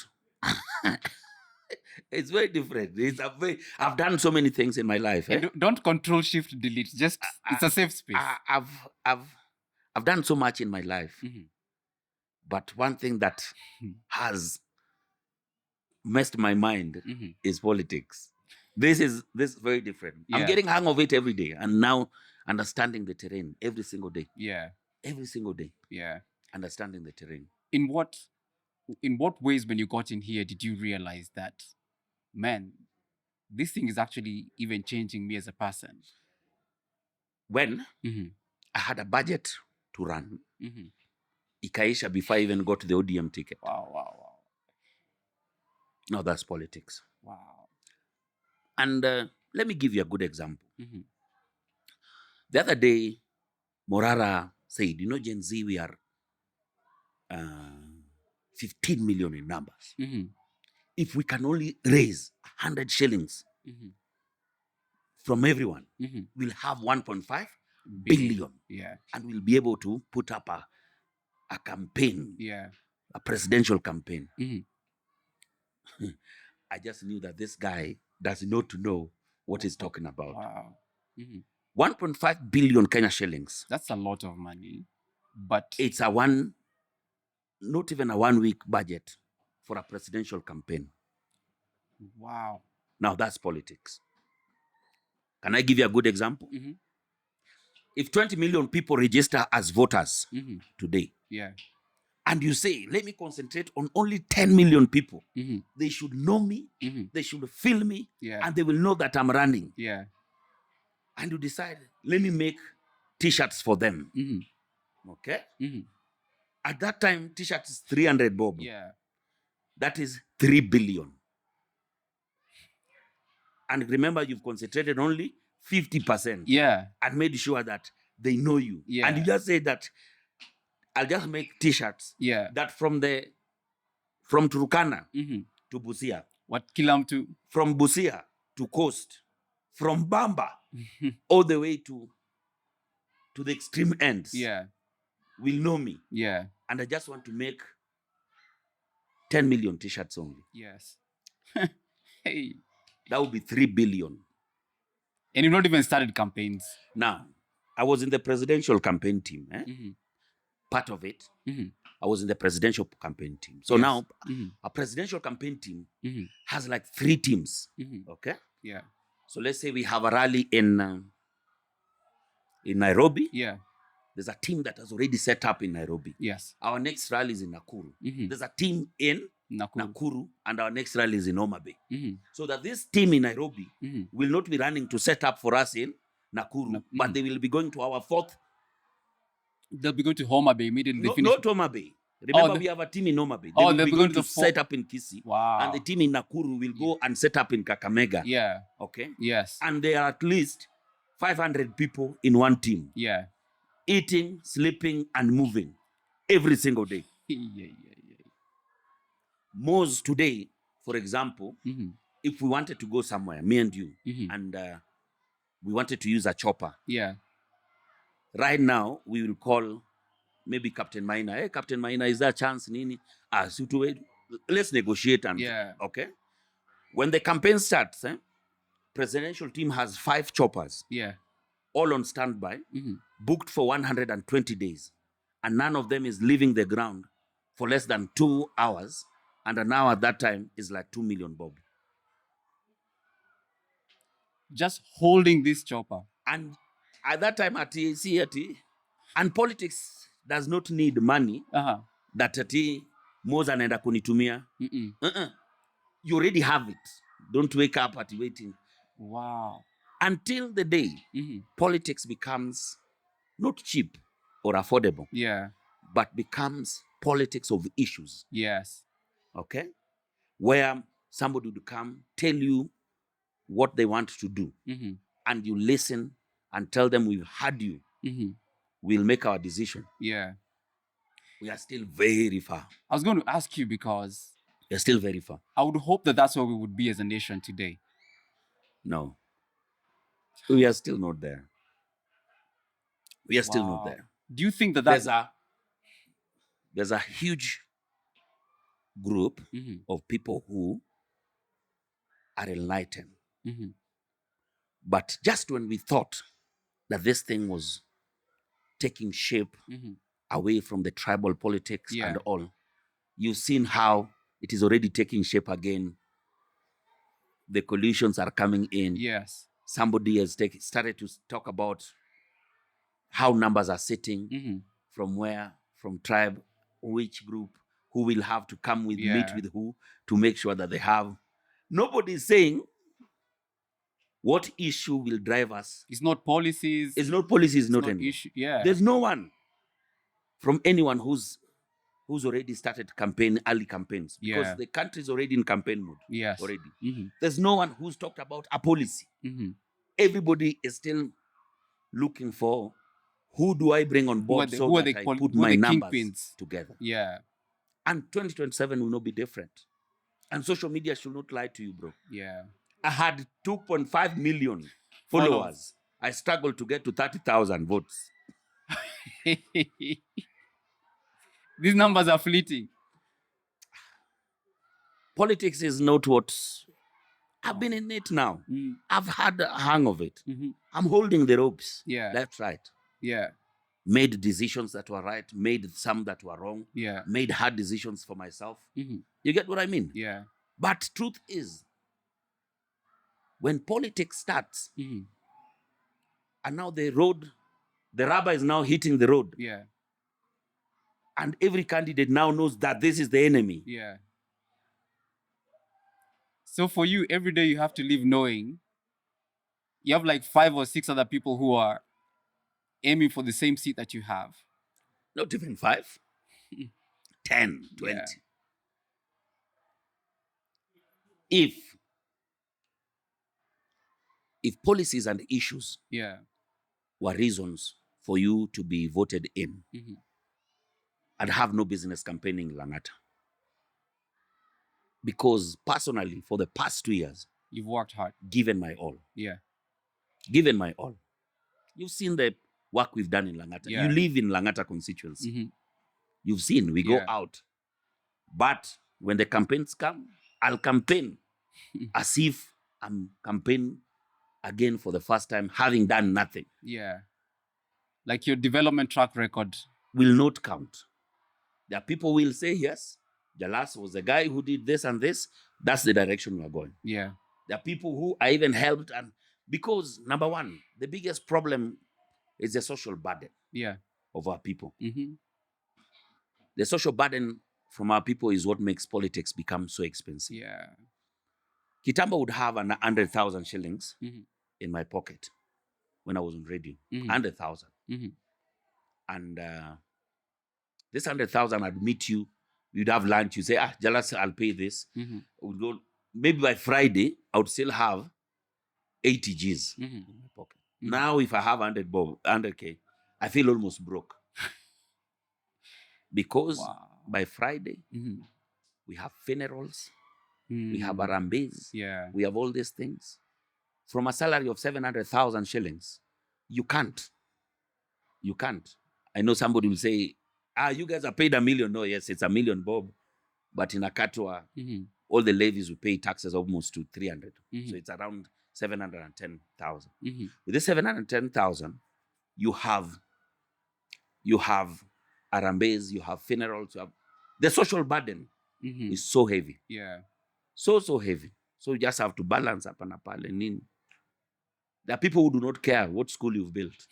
It's very different. I've done so many things in my life. Don't control shift delete. Just it's a safe space. I've done so much in my life, but one thing that has messed my mind is politics. This is very different. Yeah. I'm getting hang of it every day, and now understanding the terrain every single day. Yeah, every single day. Yeah, understanding the terrain. In what ways, when you got in here, did you realize that, man, this thing is actually even changing me as a person? When I had a budget to run, ikaisha before I even got the ODM ticket. Wow. Now that's politics. Wow. And let me give you a good example. The other day, Morara said, Gen Z, we are 15 million in numbers. If we can only raise 100 shillings from everyone, we'll have 1.5 billion. Yeah. And we'll be able to put up a campaign. Yeah. A presidential campaign. I just knew that this guy does not know what he's talking about. Wow. Mhm. 1.5 billion Kenya shillings. That's a lot of money. But It's not even a 1 week budget for a presidential campaign. wow. Now that's politics. Can I give you a good example? Mhm. If 20 million people register as voters Mhm. today, Yeah. and you say, let me concentrate on only 10 million people, Mhm. they should know me, Mhm. they should feel me, Yeah. and they will know that I'm running. Yeah. And you decide, let me make t-shirts for them. Mhm. Okay? Mhm. At that time, t-shirt is 300 bob. Yeah. That is 3 billion. And remember, you've concentrated only 50% Yeah. and made sure that they know you. Yeah. And you just say that I'll just make t-shirts Yeah. that from Turkana Mhm. to Busia, What kilam to? from Busia to Coast, from Bamba all the way to the extreme ends Yeah. will know me. Yeah. And I just want to make 10 million t-shirts only. Yes. Hey. That would be 3 billion. And you've not even started campaigns. Now, I was in the presidential campaign team. Mhm. Part of it, Mhm. I was in the presidential campaign team. So Yes. now, Mhm. a presidential campaign team Mhm. has like 3 teams. Mhm. Okay? Yeah. So let's say we have a rally in Nairobi. Yeah. There's a team that has already set up in Nairobi. Yes. Our next rally is in Nakuru. Mhm. There's a team in Nakuru. Nakuru, and our next rally is in Homa Bay. Mhm. So that this team in Nairobi Mhm. will not be running to set up for us in Nakuru, but they will be going to our fourth. They'll be going to Homa Bay immediately. No, not Homa Bay. Remember, we have a team in Homa Bay. They will be going to set up in Kisii. Wow. And the team in Nakuru will go and set up in Kakamega. Yeah. Okay? Yes. And there are at least 500 people in one team. Yeah. Eating, sleeping, and moving every single day. Yeah. Most today, for example, Mhm. if we wanted to go somewhere, me and you, Mhm. and we wanted to use a chopper, Yeah. right now we will call maybe Captain Maina. Hey, Captain Maina, is there a chance? Nini? Let's negotiate. And Yeah. okay. When the campaign starts, presidential team has 5 choppers, Yeah. all on standby, Mhm. booked for 120 days. And none of them is leaving the ground for less than 2 hours. And an hour at that time is like 2 million bob. Just holding this chopper. And at that time at and politics does not need money Uh-huh. that Moza anaenda kunitumia. You already have it. Don't wake up at waiting. Wow. Until the day politics becomes not cheap or affordable. Yeah. But becomes politics of issues. Yes. Okay? Where somebody would come, tell you what they want to do. And you listen and tell them, we've heard you. We'll make our decision. Yeah. We are still very far. I was going to ask you because We're still very far. I would hope that that's where we would be as a nation today. No. We are still not there. We are still not there. Do you think that there's a huge group of people who are enlightened. But just when we thought that this thing was taking shape away from the tribal politics and all, you've seen how it is already taking shape again. The coalitions are coming in. Yes. Somebody has started to talk about how numbers are sitting, from where, from tribe, which group, who will have to come with, meet with who, to make sure that they have. Nobody is saying what issue will drive us. It's not policies. It's not policies, it's not any issue. Yeah. There's no one from anyone who's already started early campaigns, because the country is already in campaign mode. Yes. Already. There's no one who's talked about a policy. Everybody is still looking for, who do I bring on board so that I put my numbers together. Yeah. And 2027 will not be different. And social media should not lie to you, bro. Yeah. I had 2.5 million followers. I struggled to get to 30,000 votes. These numbers are fleeting. Politics is not what I've been in it now. Mm. I've had a hang of it. Mhm. I'm holding the ropes. Yeah. Left, right. Yeah. Made decisions that were right, made some that were wrong, Yeah. made hard decisions for myself. Mhm. You get what I mean? Yeah. But truth is, when politics starts, Mhm. and now the rubber is now hitting the road, Yeah. and every candidate now knows that this is the enemy. Yeah. So for you, every day you have to live knowing you have like 5 or 6 other people who are aiming for the same seat that you have. Not even 5, 10, 20. Yeah. If policies and issues Yeah. were reasons for you to be voted in, Mhm. I'd have no business campaigning in Langata. Because personally, for the past 2 years, You've worked hard. given my all. Yeah. Given my all. You've seen the work we've done in Langata. Yeah. You live in Langata constituency. Mhm. You've seen, we Yeah. go out. But when the campaigns come, I'll campaign as if I'm campaigning again for the first time, having done nothing. Yeah. Like your development track record. Will not count. There are people who will say, yes, Jalas was the guy who did this and this. That's the direction we're going. Yeah. There are people who I even helped. And because, number one, the biggest problem is the social burden Yeah. of our people. Mm-hmm. The social burden from our people is what makes politics become so expensive. Yeah. Kitamba would have 100,000 shillings Mm-hmm. in my pocket when I was on radio. Mm-hmm. 100,000. Mm-hmm. And this 100,000, I'd meet you. You'd have lunch. You say, Jalas, I'll pay this. Mm-hmm. We'd go. Maybe by Friday, I would still have 80 Gs Mm-hmm. in my pocket. Mm-hmm. Now, if I have 100K, I feel almost broke. Because Wow. by Friday, Mm-hmm. we have funerals, Mm-hmm. we have arambes, Yeah. we have all these things. From a salary of 700,000 shillings, you can't. You can't. I know somebody will say, you guys are paid $1 million. No, yes, it's $1 million, Bob. But in Akatwa, Mm-hmm. all the levies will pay taxes almost to 300. Mm-hmm. So it's around 710,000. Mm-hmm. With this 710,000, you have arambes, you have funerals, you have the social burden Mm-hmm. is so heavy. Yeah. So heavy. So you just have to balance up and pale nini. There are people who do not care what school you've built.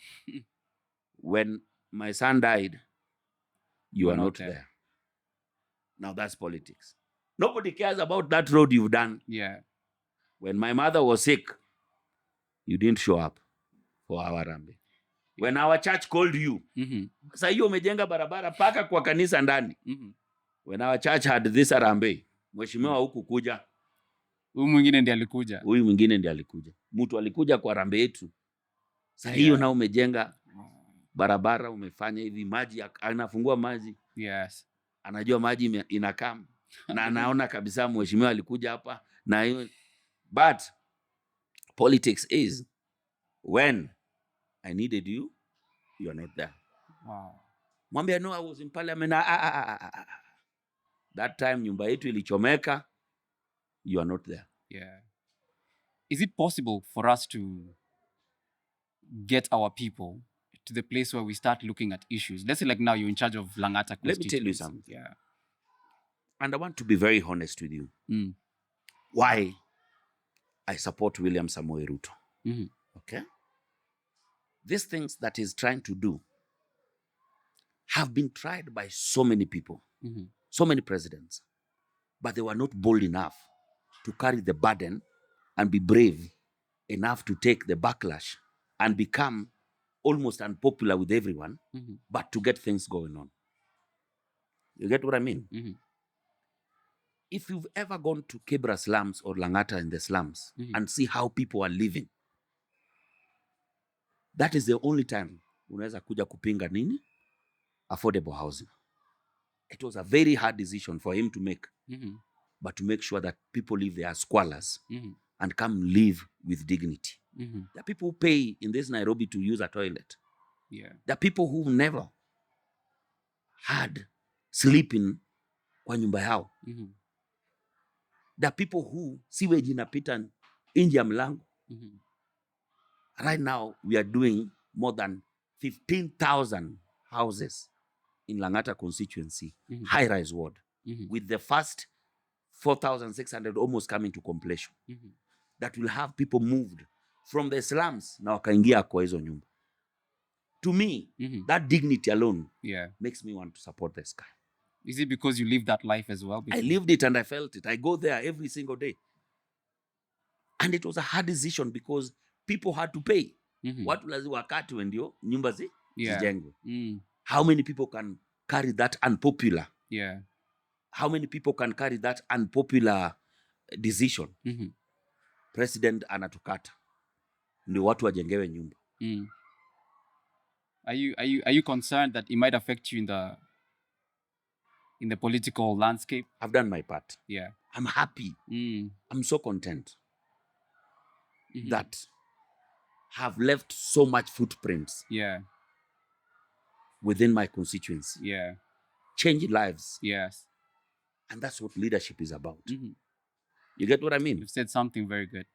When my son died, you are not there. Now that's politics. Nobody cares about that road you've done. Yeah. When my mother was sick, you didn't show up for our rambi. When our church called you, Mm-hmm. sasa hiyo umejenga barabara paka kwa kanisa ndani. Mm-hmm. When our church had this arambe, mheshimiwa huku kuja. Huyu mwingine ndiye alikuja. Huyu mwingine ndiye alikuja. Mtu alikuja kwa arambe yetu. Sasa hiyo na umejenga barabara, umefanya hivi, maji anafungua maji. Yes. Anajua maji inakaa. Na anaona kabisa mheshimiwa alikuja hapa na hiyo. But politics is when I needed you, you are not there. Wow. Mwambia no, I was in parliament. That time nyumba yetu ilichomeka, you are not there. Yeah. Is it possible for us to get our people to the place where we start looking at issues? Let's say like now you're in charge of Langata Constituency. Let me tell you something. Yeah. And I want to be very honest with you. Why I support William Samoei Ruto. Mm-hmm. Okay? These things that he's trying to do have been tried by so many people, so many presidents, but they were not bold enough to carry the burden and be brave enough to take the backlash and become almost unpopular with everyone, but to get things going on. You get what I mean? Mm-hmm. If you've ever gone to Kibra slums or Langata in the slums and see how people are living, that is the only time unaweza kuja kupinga nini? Affordable housing. It was a very hard decision for him to make, but to make sure that people live there as squalors and come live with dignity. There are people who pay in this Nairobi to use a toilet. Yeah. There are people who never had sleeping kwa nyumba yao. There are people who sewage inapita India Mlango. Mhm. Right now, we are doing more than 15,000 houses in Langata constituency, Mhm. high-rise ward, Mhm. with the first 4,600 almost coming to completion. Mhm. That will have people moved from the slums na wakaingia kwa hizo nyumba. To me, that dignity alone makes me want to support this guy. Is it because you lived that life as well before? I lived it and I felt it. I go there every single day. And it was a hard decision because people had to pay. Watu lazima wakatwe ndio nyumba zijengwe. How many people can carry that unpopular? How many people can carry that unpopular decision? President anatukata ndio watu wajengewe nyumba. Are you concerned that it might affect you in the political landscape? I've done my part. Yeah. I'm happy. I'm so content that have left so much footprints within my constituency. Change lives. Yes. And that's what leadership is about. You get what I mean? You've said something very good.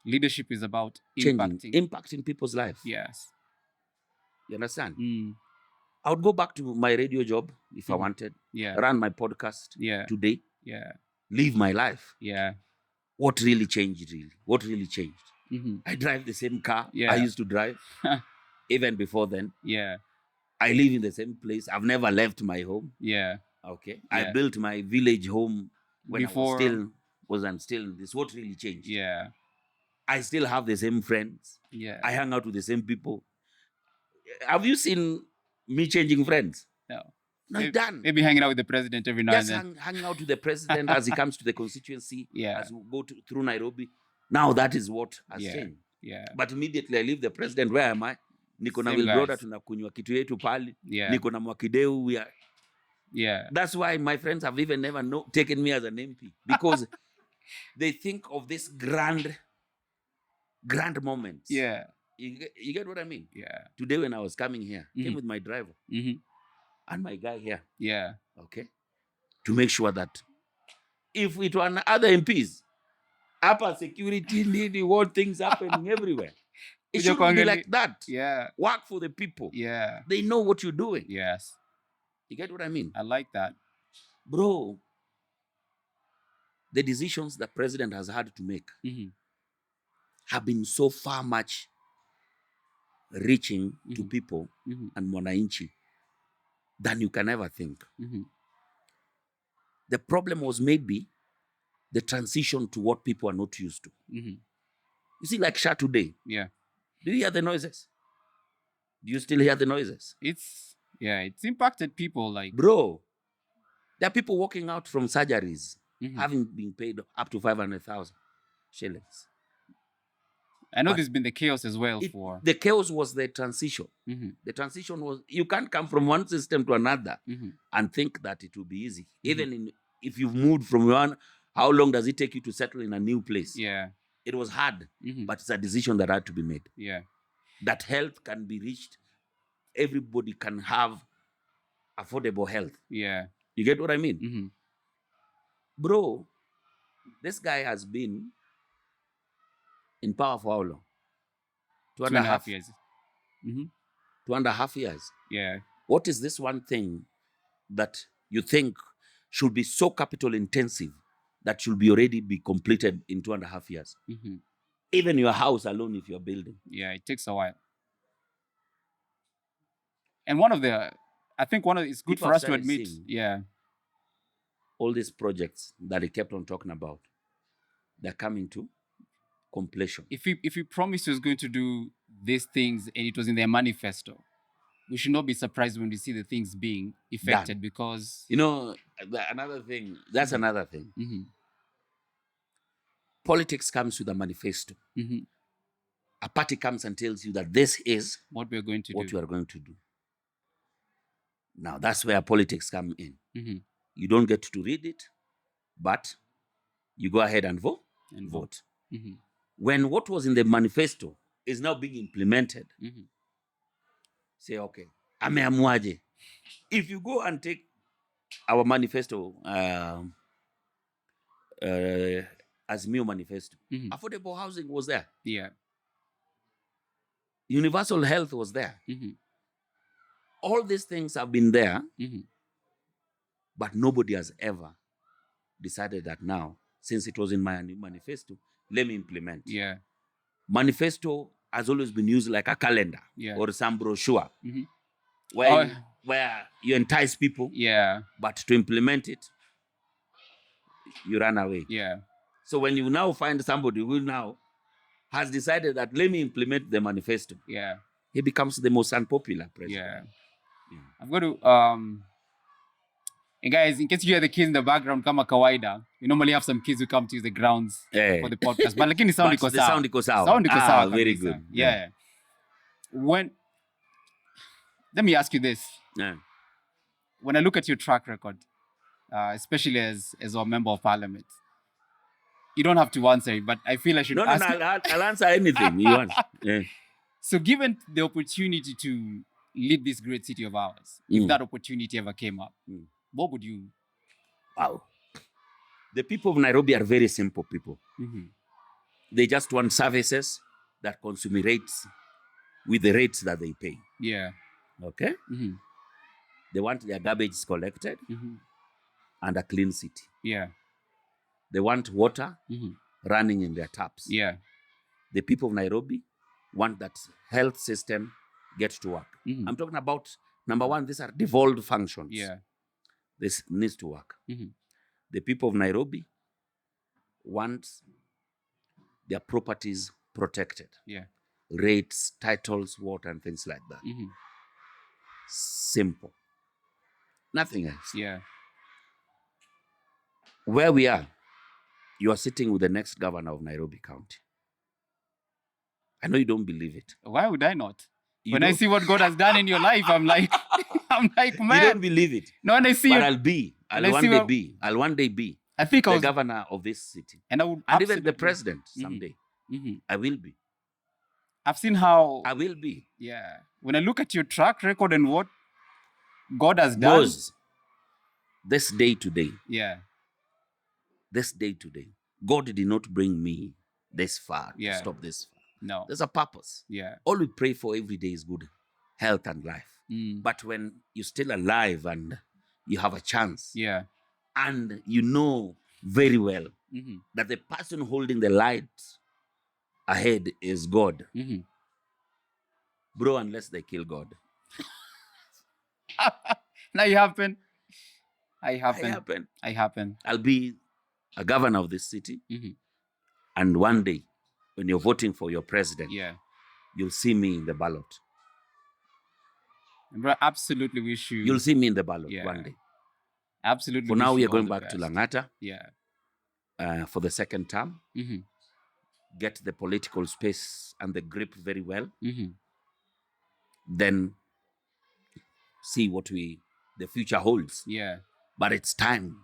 Leadership is about impacting people's lives. Yes. You understand? I would go back to my radio job if I wanted. Run my podcast today. Live my life. What really changed, What really changed? I drive the same car I used to drive even before then. I live in the same place. I've never left my home. Okay. I built my village home when Before, I wasn't still this. What really changed? I still have the same friends. I hang out with the same people. Have you seen me changing friends? No. Not done. Maybe hanging out with the president every now and then. Hanging out with the president as he comes to the constituency, as we go through Nairobi. Now that is what has changed. But immediately I leave the president. Where am I? Niko na Will Brother, tunakunywa kitu yetu pali. Niko na Mwakideu. We are. That's why my friends have even never taken me as an MP, because they think of this grand moments. You get what I mean? Today when I was coming here, came with my driver and my guy here. Okay. To make sure that if it were other MPs, upper security need what things happening everywhere. It shouldn't be like that. Work for the people. They know what you're doing. Yes. You get what I mean? I like that. Bro, the decisions the president has had to make have been so far much reaching to people and mwananchi than you can ever think. The problem was maybe the transition to what people are not used to. You see, like Sha today. Do you hear the noises? Do you still hear the noises? It's impacted people like... Bro, there are people walking out from surgeries having been paid up to 500,000 shillings. I know there's been the chaos as well. The chaos was the transition. The transition was, you can't come from one system to another and think that it will be easy. Even if you've moved from one, how long does it take you to settle in a new place? It was hard, but it's a decision that had to be made. That health can be reached. Everybody can have affordable health. You get what I mean? Bro, this guy has been in power for how long? 2.5 years. 2.5 years. What is this one thing that you think should be so capital intensive that should be already be completed in 2.5 years? Even your house alone, if you're building. It takes a while. And it's good for us to admit. All these projects that he kept on talking about, they're coming to completion. If he promised he was going to do these things and it was in their manifesto, we should not be surprised when we see the things being effected. Because... You know, another thing, that's another thing. Politics comes with a manifesto. A party comes and tells you that this is what we are going to do. You are going to do. Now, that's where politics come in. You don't get to read it, but you go ahead and vote. When what was in the manifesto is now being implemented, say, okay, ameamuaje. If you go and take our manifesto Azimio Manifesto. Mhm. Affordable housing was there. Yeah. Universal health was there. Mhm. All these things have been there, Mhm. but nobody has ever decided that now, since it was in my manifesto, let me implement. Yeah. Manifesto has always been used like a calendar or some brochure Mhm. where you entice people, Yeah. but to implement it, you run away. Yeah. So when you now find somebody who now has decided that let me implement the manifesto, Yeah. he becomes the most unpopular president. Yeah. I've got to and guys, in case you hear the kids in the background, kama kawaida, we normally have some kids who come to use the grounds for the podcast. But lakini sound iko sawa. Sound iko sawa. Sound iko sawa Very kabisa. good. Yeah. Let me ask you this. Yeah. When I look at your track record, especially as a member of parliament, you don't have to answer it, but I feel I should ask. I'll answer anything you want. Yeah. So given the opportunity to lead this great city of ours, if that opportunity ever came up, what would you? Wow. The people of Nairobi are very simple people. Mm-hmm. They just want services that consume rates with the rates that they pay. Yeah. Okay? Mm-hmm. They want their garbage collected and a clean city. Yeah. They want water running in their taps. Yeah. The people of Nairobi want that health system get to work. I'm talking about, number one, these are devolved functions. Yeah. This needs to work. The people of Nairobi want their properties protected. Yeah. Rates, titles, water, and things like that. Simple. Nothing else. Yeah. Where we are, you are sitting with the next governor of Nairobi County. I know you don't believe it. Why would I not? When I see what God has done in your life, I'm like, man. You don't believe it. No, when I see but it, I'll one day be I think the governor of this city. And I would and even the president someday. I will be. I've seen how I will be. Yeah. When I look at your track record and what God has done. Moses, this day today. Yeah. This day today. God did not bring me this far to stop this far. No. There's a purpose. Yeah. All we pray for every day is good health and life. But when you're still alive and you have a chance, and you know very well that the person holding the light ahead is God, bro, unless they kill God. Now you happen. I happen. I'll be a governor of this city. And one day, when you're voting for your president, you'll see me in the ballot. Bro, absolutely wish you. You'll see me in the ballot one day. Absolutely. For now, we are going back to Langata. Yeah. For the second term. Get the political space and the grip very well. Then see what the future holds. Yeah. But it's time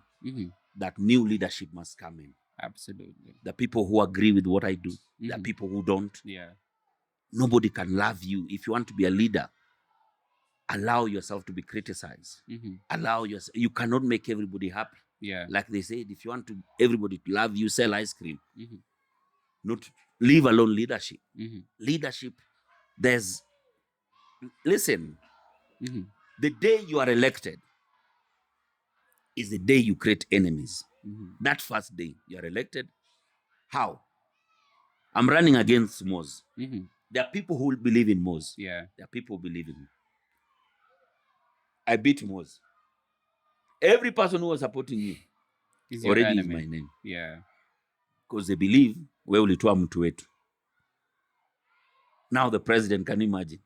that new leadership must come in. Absolutely. The people who agree with what I do, the people who don't. Yeah. Nobody can love you. If you want to be a leader, allow yourself to be criticized. Allow yourself. You cannot make everybody happy. Yeah. Like they said, if you want everybody to love you, sell ice cream. Not leave alone leadership. Leadership, listen, the day you are elected is the day you create enemies. That first day you are elected, how? I'm running against Mose. There are people who will believe in Mose. Yeah. There are people who believe in me. I beat Mose. Every person who was supporting me already is my name. Yeah. Because they believe, we ulitoa mtu wetu. Now the president, can you imagine?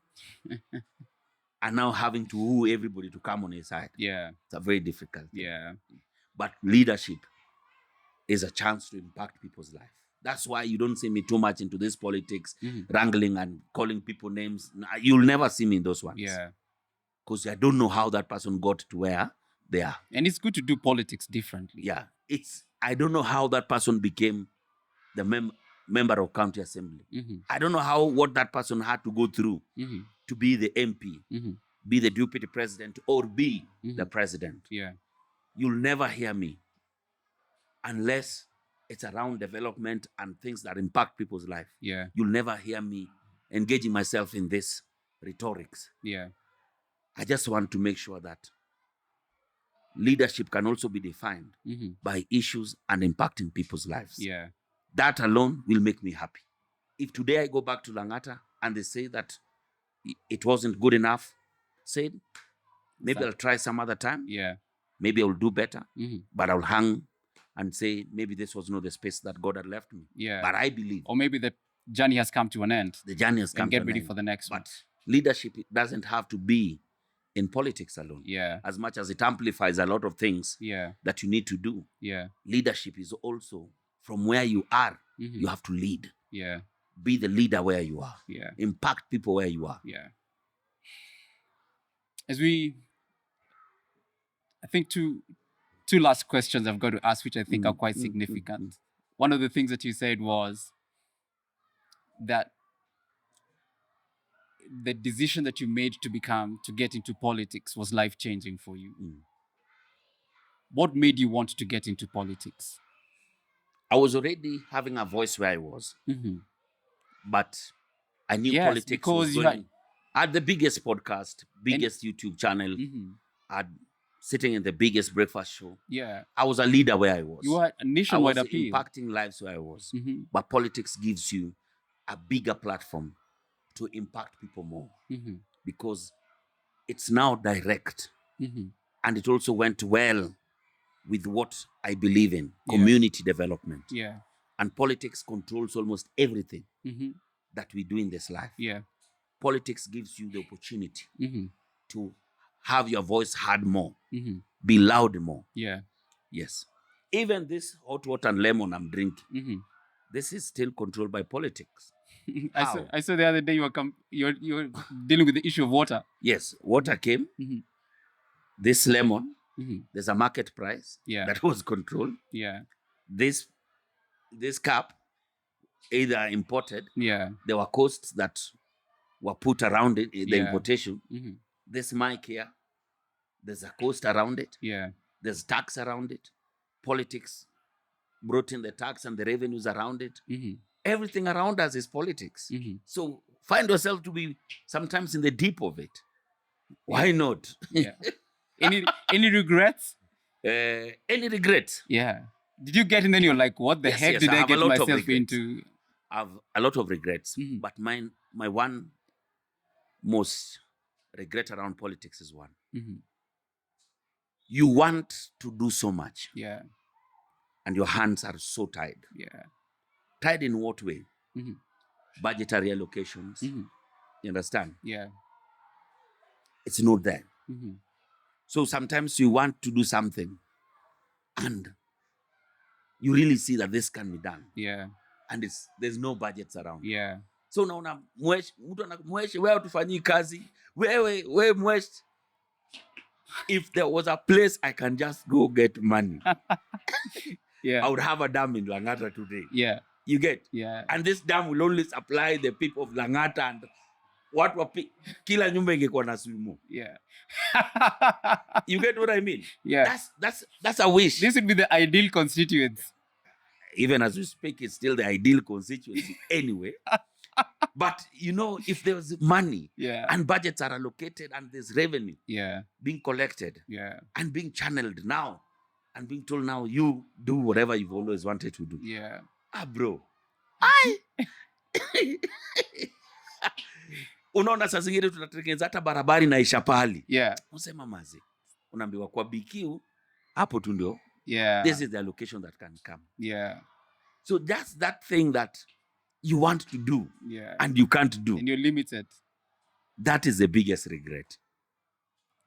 And now having to woo everybody to come on his side. Yeah. It's a very difficult thing. Yeah. But leadership is a chance to impact people's life. That's why you don't see me too much into this politics, wrangling and calling people names. You'll never see me in those ones. Yeah. Because I don't know how that person got to where they are. And it's good to do politics differently. Yeah. I don't know how that person became the member of county assembly. I don't know what that person had to go through to be the MP, be the deputy president, or be the president. Yeah. You'll never hear me unless it's around development and things that impact people's life. Yeah. You'll never hear me engaging myself in this rhetorics. Yeah. I just want to make sure that leadership can also be defined by issues and impacting people's lives. Yeah. That alone will make me happy. If today I go back to Langata and they say that it wasn't good enough, say maybe I'll try some other time. Yeah. Maybe I'll do better, but I'll hang and say maybe this was not the space that God had left me. Yeah. But I believe, or maybe the journey has come to an end. The journey has come and get to an ready end. for the next one. But leadership doesn't have to be in politics alone. Yeah. As much as it amplifies a lot of things Yeah. that you need to do. Yeah. Leadership is also from where you are, you have to lead. Yeah. Be the leader where you are. Yeah. Impact people where you are. Yeah. I think two last questions I've got to ask, which I think are quite significant. One of the things that you said was that the decision that you made to get into politics was life-changing for you. What made you want to get into politics? I was already having a voice where I was, but I knew politics was going. I had the biggest podcast, biggest YouTube channel, sitting in the biggest breakfast show. Yeah, I was a leader where I was. You had a nationwide I was appeal. impacting lives where I was. But politics gives you a bigger platform to impact people more because it's now direct, and it also went well with what I believe in, community development. Yeah. And politics controls almost everything that we do in this life. Yeah. Politics gives you the opportunity to have your voice heard more, be loud more. Yeah. Yes. Even this hot water and lemon I'm drinking, this is still controlled by politics. I saw the other day you're dealing with the issue of water. Yes, water came. This lemon, there's a market price that was controlled. Yeah. This cup, either imported. Yeah. There were costs that were put around it, the importation. This mic here, there's a cost around it. Yeah. There's tax around it. Politics brought in the tax and the revenues around it. Everything around us is politics. So find yourself to be sometimes in the deep of it. Why not? Yeah. Any regrets? Any regrets? Yeah. Did you get in then you're like, what the heck did I get myself into? I have a lot of regrets. But my one most regret around politics is one. You want to do so much. Yeah. And your hands are so tied. Yeah. Tied in what way? Budgetary allocations. You understand? Yeah. It's not there. So sometimes you want to do something and you really see that this can be done. Yeah. And there's no budgets around. Yeah. So naona mtu anamweshi wewe tufanyie kazi. Wewe mweshi. If there was a place I can just go get money. Yeah. I would have a dam in Langata today. Yeah. You get? Yeah. And this dam will only supply the people of Langata and kila nyumba ingekuwa na swimo. Yeah. You get what I mean? Yeah. That's a wish. This would be the ideal constituency. Even as we speak, it's still the ideal constituency anyway. But if there's money and budgets are allocated and there's revenue being collected and being channeled now and being told now you do whatever you've always wanted to do. Yeah. Bro. Unaona saa zingine tunatengeneza hata barabara inaisha pahali. Unasema mazi. Unaambiwa kwa BQ hapo tu ndio. This is the allocation that can come. So that's that thing that you want to do and you can't do. And you're limited. That is the biggest regret.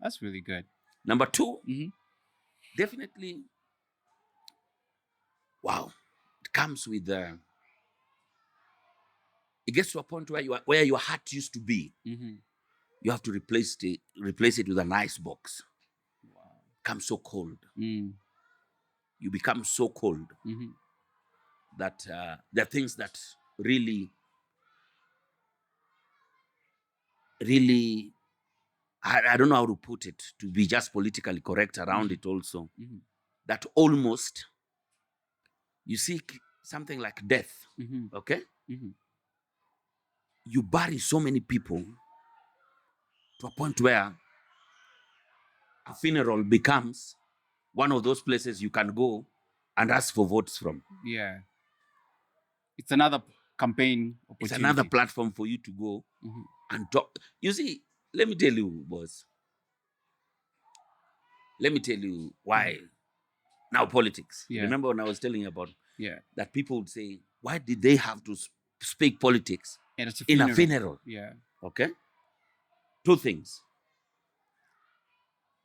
That's really good. Number 2, definitely, wow, it comes with it gets to a point where your heart used to be. You have to replace it with an ice box. Wow. Become so cold. You become so cold that there are things that really, I don't know how to put it, to be just politically correct around it also, that almost you seek something like death, Mm-hmm. okay? Mm-hmm. You bury so many people to a point where a funeral becomes one of those places you can go and ask for votes from. Yeah. It's another campaign It's opportunity. another platform for you to go and talk. You see, let me tell you, boss. Let me tell you why. Now, politics. Yeah. Remember when I was telling you about Yeah. that people would say, why did they have to speak politics And it's a in funeral. a funeral? Yeah. Okay? Two things.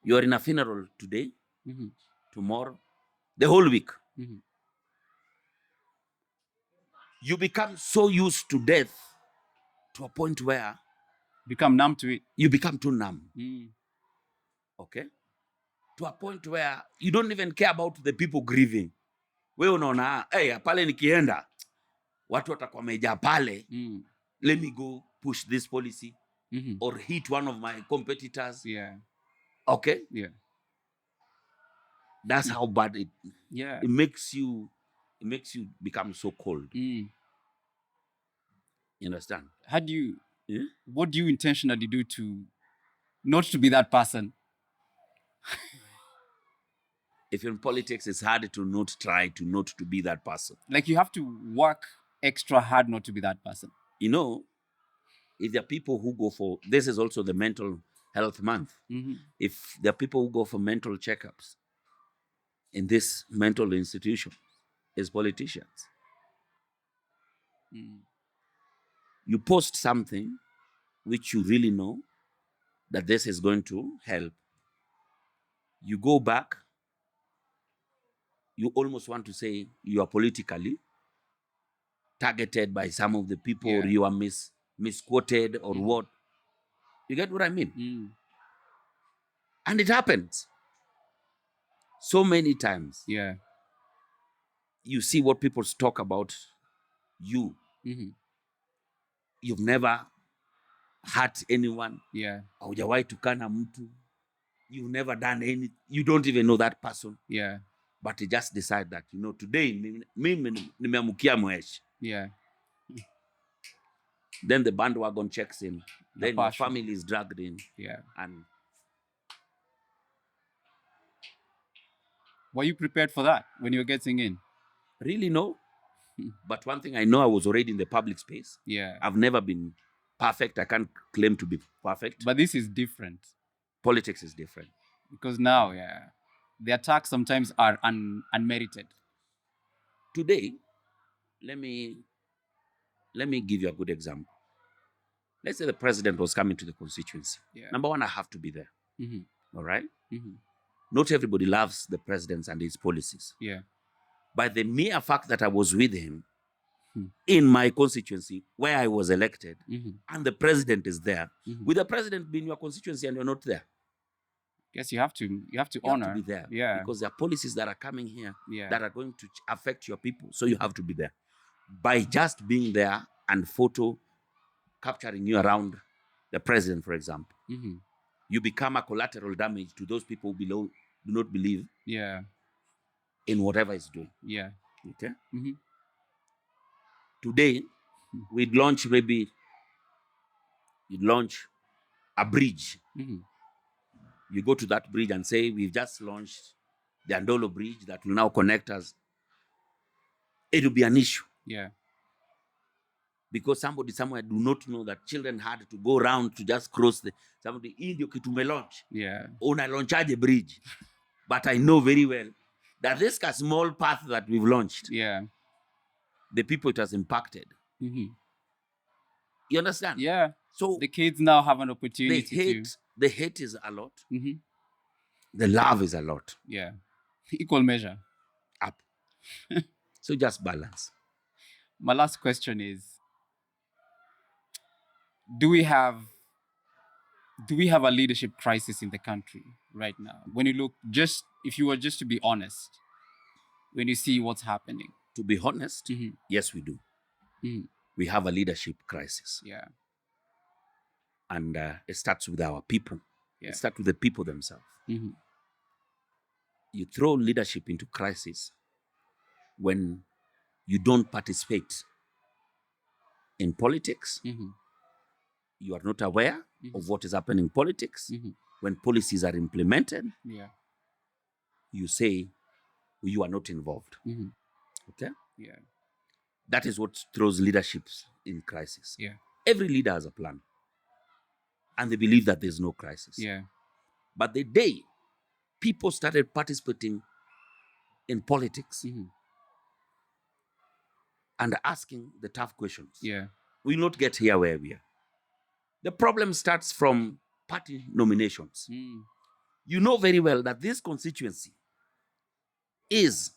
You are in a funeral today, Mm-hmm. tomorrow, the whole week. Mm-hmm. You become so used to death to a point where Become numb to it. you become too numb. Mm. Okay? To a point where you don't even care about the people grieving. We unaona, hey, pale nikienda, watu watakuwa wamejaa pale. Let me go push this policy or hit one of my competitors. Yeah. Okay? Yeah. That's how bad it makes you become so cold. Mm. You understand? How do you Yeah? what do you intentionally do to not to be that person? If you're in politics, it's hard to not try to not to be that person. Like you have to work extra hard not to be that person. You know, if there are people who go for, this is also the mental health month. If there are people who go for mental checkups in this mental institution as politicians, you post something which you really know that this is going to help. You go back, you almost want to say you are politically targeted by some of the people, or you are misquoted, or what. You get what I mean? And it happens so many times. Yeah. You see what people talk about you. You've never hurt anyone. Yeah. Haujawahi tukana mtu. You've never done anything. You don't even know that person. Yeah. But you just decide that, today mimi nimeamukia Mwesh. Yeah. Then the bandwagon checks in. Then your passion. family is dragged in. Yeah. And were you prepared for that when you were getting in? really no. But one thing I know, I was already in the public space. Yeah. I've never been perfect. I can't claim to be perfect. But this is different. Politics is different. Because now, the attacks sometimes are unmerited. Today, let me give you a good example. Let's say the president was coming to the constituency. Yeah. Number one, I have to be there. All right? Mm-hmm. Not everybody loves the president and his policies. Yeah. By the mere fact that I was with him in my constituency where I was elected, and the president is there, with the president being your constituency and you're not there, yes, you have to honor. You have to be there. Yeah. Because there are policies that are coming here Yeah. that are going to affect your people. So you have to be there. By just being there and photo capturing you around the president, for example, you become a collateral damage to those people below do not believe in whatever he's doing. Yeah. Okay? Today, we'd launch maybe, you'd launch a bridge. You go to that bridge and say, we've just launched the Andolo Bridge that will now connect us. It will be an issue. Yeah. Because somebody somewhere do not know that children had to go around to just cross the somebody Indio kitume launch. Yeah. Una launch a bridge. But I know very well that this small path that we've launched, the people it has impacted. You understand? Yeah. So the kids now have an opportunity the hate is a lot. The love is a lot. Yeah. Equal measure. Up. So just balance. My last question is, do we have a leadership crisis in the country right now? When you look, if you were just to be honest, when you see what's happening. To be honest, yes, we do. We have a leadership crisis. Yeah. And it starts with our people. Yeah. It starts with the people themselves. You throw leadership into crisis when you don't participate in politics. Mm-hmm. You are not aware Mm-hmm. of what is happening in politics. Mm-hmm. When policies are implemented, Yeah. you say you are not involved. Mm-hmm. Okay? Yeah. That is what throws leaderships in crisis. Yeah. Every leader has a plan, and they believe that there's no crisis. Yeah. But the day people started participating in politics Mm-hmm. and asking the tough questions, Yeah. we will not get here where we are. The problem starts from party nominations. Mm. You know very well that this constituency is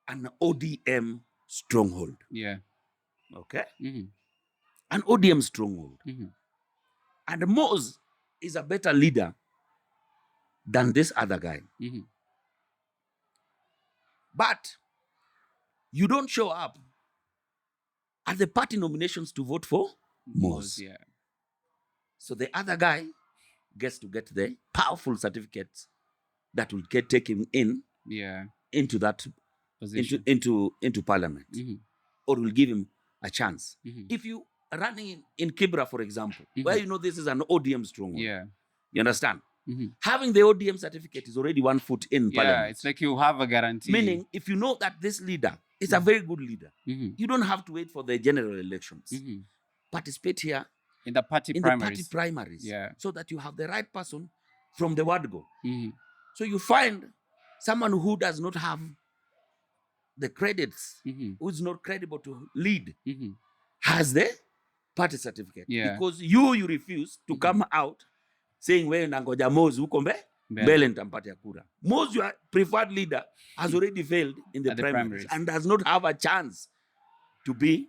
an ODM stronghold. Yeah. Okay? Mm-hmm. An ODM stronghold. Mm-hmm. And Mose is a better leader than this other guy. Mm-hmm. But you don't show up at the party nominations to vote for Mose. Yeah. So the other guy gets to get the powerful certificates that will take him in Yeah. into that Position. into parliament, Mm-hmm. or will give him a chance. Mm-hmm. If you are running in Kibra, for example, Mhm. where you know this is an ODM stronghold, Yeah. you understand? Mm-hmm. Having the ODM certificate is already 1 foot in Yeah. parliament. It's like you have a guarantee. Meaning, if you know that this leader is a very good leader, Mm-hmm. you don't have to wait for the general elections. Mm-hmm. Participate here In the party in primaries. the party primaries, Yeah. so that you have the right person from the word go. Mm-hmm. So you find someone who does not have the credits, Mm-hmm. who is not credible to lead, Mm-hmm. has the party certificate. Yeah. Because you refuse to come out saying, wewe nangoja Mose huko mbele nitampatia kura. Mose, your preferred leader, has already failed in the At the primaries primaries. and does not have a chance to be